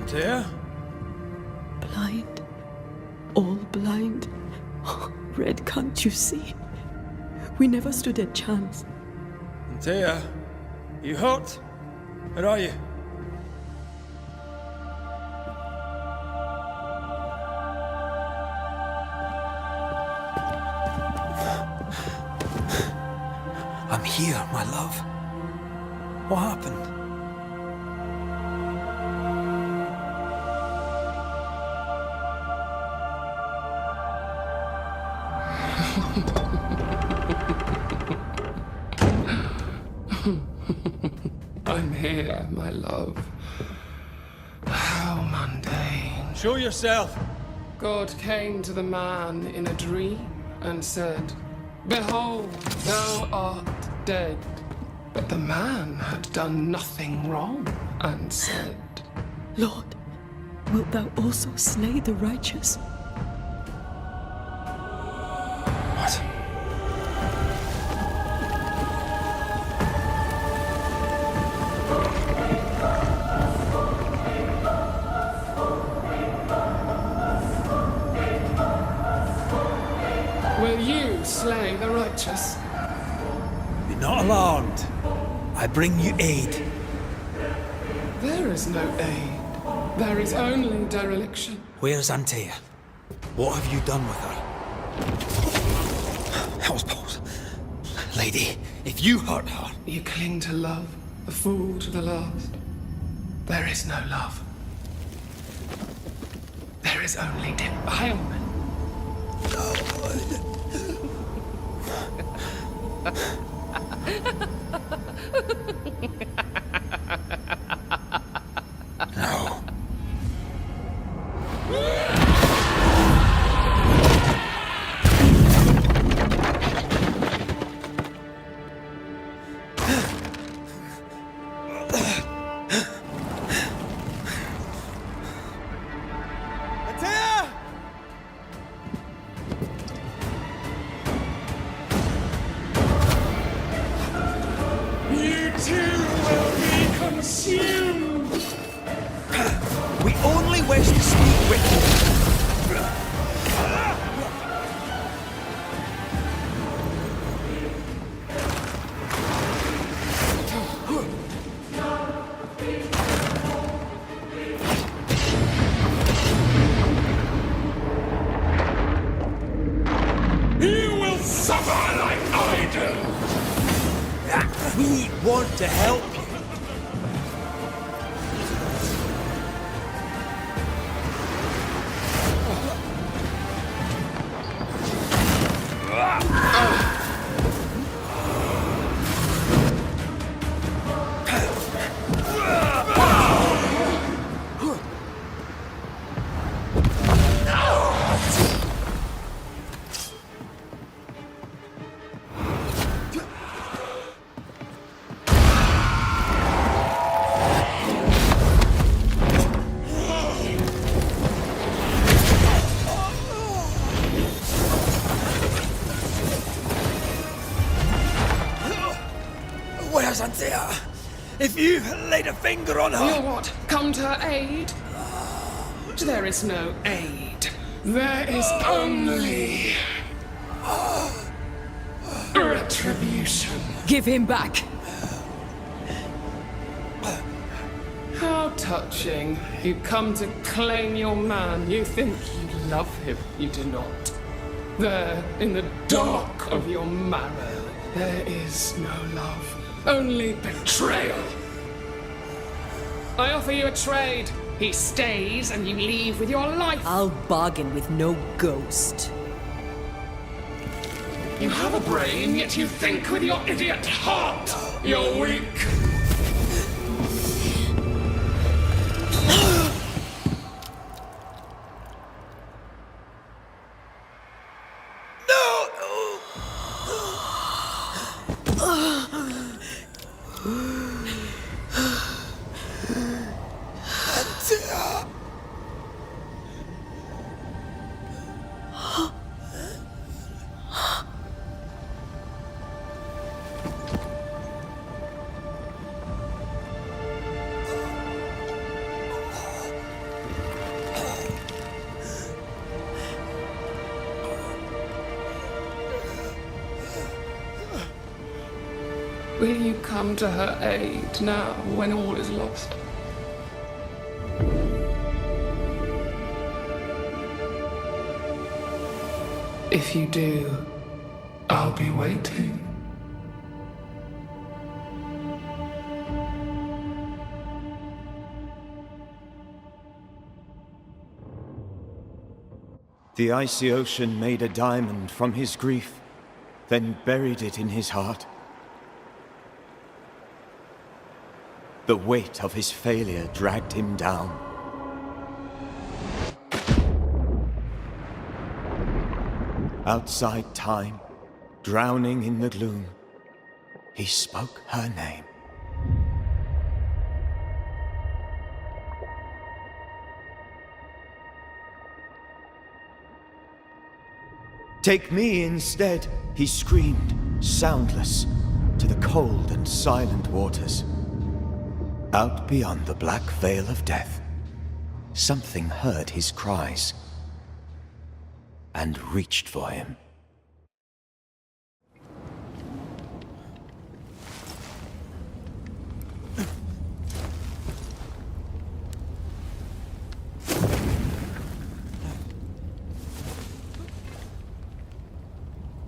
Antea? Blind. All blind. Red, can't you see? We never stood a chance. Antea, you hurt? Where are you? I'm here, my love. What happened? I'm here, my love. How mundane. Show yourself. God came to the man in a dream and said, "Behold, thou art dead." But the man had done nothing wrong and said, Lord, wilt thou also slay the righteous? What? "Will you slay the righteous?" Be not alarmed. I bring you aid. There is no aid. There is only dereliction. Where's Antea? What have you done with her? Hell's balls. Lady, if you hurt her... You cling to love, a fool to the last. There is no love. There is only defilement. No. Antea! You too will be consumed! We only wish to speak with you. You will suffer like I do! We want to help you. Where's Antea? If you laid a finger on her... You'll what? Come to her aid? There is no aid. There is only... retribution. Give him back! How touching. You come to claim your man. You think you love him. You do not. There, in the dark of your marrow, there is no love. Only betrayal. I offer you a trade. He stays and you leave with your life. I'll bargain with no ghost. You have a brain, yet you think with your idiot heart. You're weak. Will you come to her aid now, when all is lost? If you do, I'll be waiting. The icy ocean made a diamond from his grief, then buried it in his heart. The weight of his failure dragged him down. Outside time, drowning in the gloom, he spoke her name. Take me instead, he screamed, soundless, to the cold and silent waters. Out beyond the black veil of death, something heard his cries and reached for him.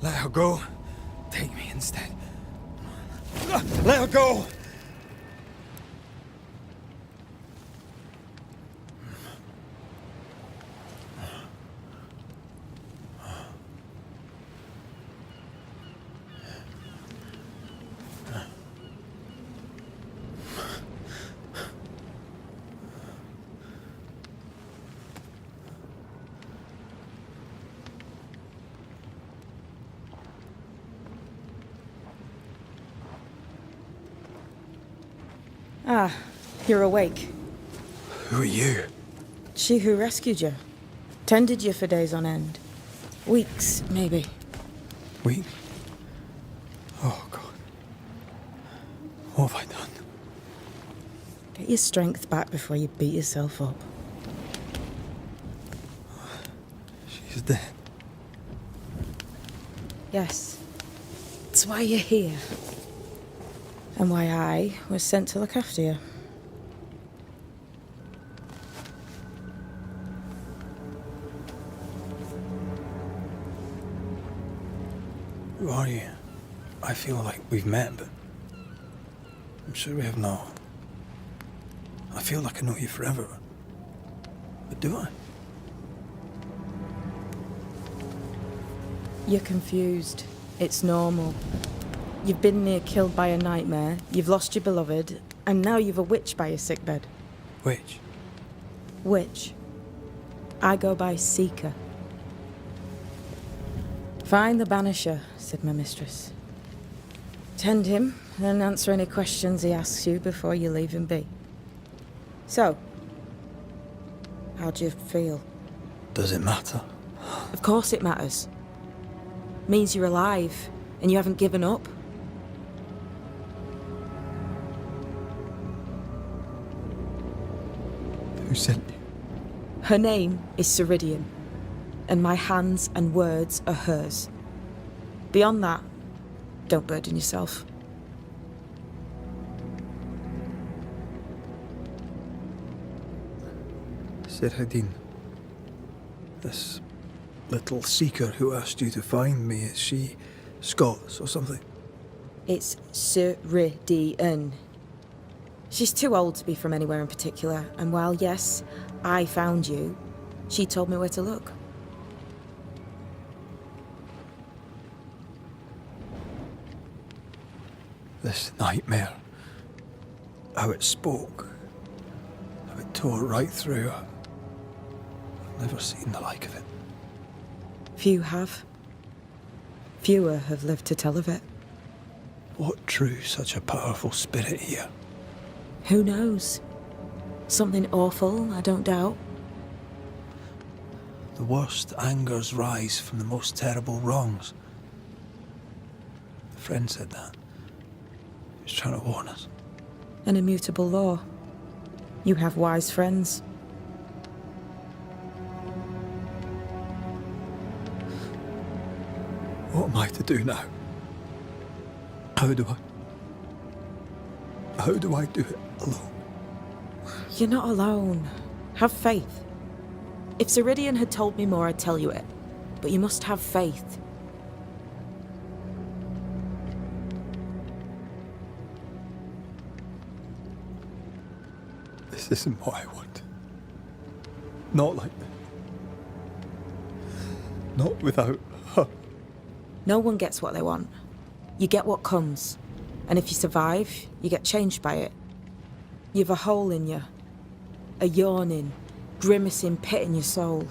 Let her go. Take me instead. Let her go! Ah, you're awake. Who are you? She who rescued you. Tended you for days on end. Weeks, maybe. Weak? Oh, God. What have I done? Get your strength back before you beat yourself up. She's dead. Yes. That's why you're here. And why I was sent to look after you. Who are you? I feel like we've met, but I'm sure we have not. I feel like I know you forever. But do I? You're confused. It's normal. You've been near killed by a nightmare, you've lost your beloved, and now you've a witch by your sickbed. Witch? Witch. I go by Seeker. Find the Banisher, said my mistress. Tend him, and answer any questions he asks you before you leave him be. So, how do you feel? Does it matter? Of course it matters. Means you're alive, and you haven't given up. Who sent you? Her name is Ceridian, and my hands and words are hers. Beyond that, don't burden yourself. Ceridian. This little seeker who asked you to find me, is she Scots or something? It's Ceridian. She's too old to be from anywhere in particular, and while, yes, I found you, she told me where to look. This nightmare, how it spoke, how it tore right through her. I've never seen the like of it. Few have. Fewer have lived to tell of it. What drew such a powerful spirit here? Who knows? Something awful, I don't doubt. The worst angers rise from the most terrible wrongs. A friend said that. He was trying to warn us. An immutable law. You have wise friends. What am I to do now? How do I do it alone? You're not alone. Have faith. If Ceridian had told me more, I'd tell you it. But you must have faith. This isn't what I want. Not like this. Not without her. No one gets what they want. You get what comes. And if you survive, you get changed by it. You've a hole in you. A yawning, grimacing pit in your soul.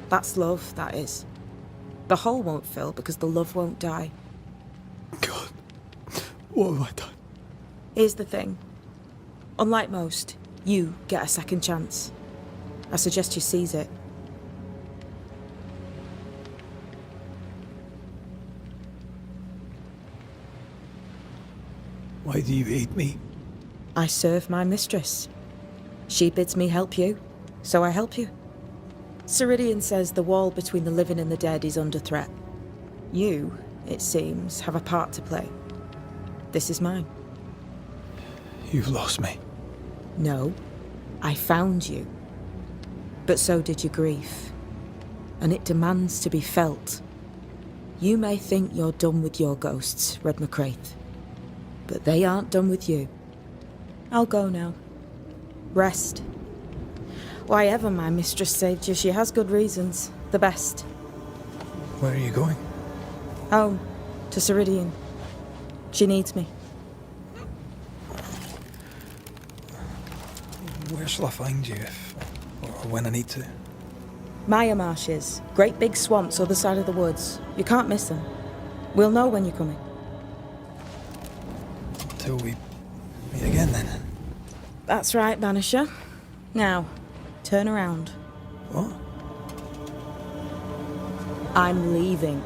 That's love, that is. The hole won't fill because the love won't die. God, what have I done? Here's the thing. Unlike most, you get a second chance. I suggest you seize it. Why do you aid me? I serve my mistress. She bids me help you, so I help you. Ceridian says the wall between the living and the dead is under threat. You, it seems, have a part to play. This is mine. You've lost me. No, I found you. But so did your grief. And it demands to be felt. You may think you're done with your ghosts, Red Mac Raith. But they aren't done with you. I'll go now. Rest. Why ever my mistress saved you, she has good reasons. The best. Where are you going? Home. To Ceridian. She needs me. Where shall I find you if, or when I need to? Maya marshes. Great big swamps other side of the woods. You can't miss them. We'll know when you're coming. Until we meet again, then. That's right, Banisher. Now, turn around. What? I'm leaving.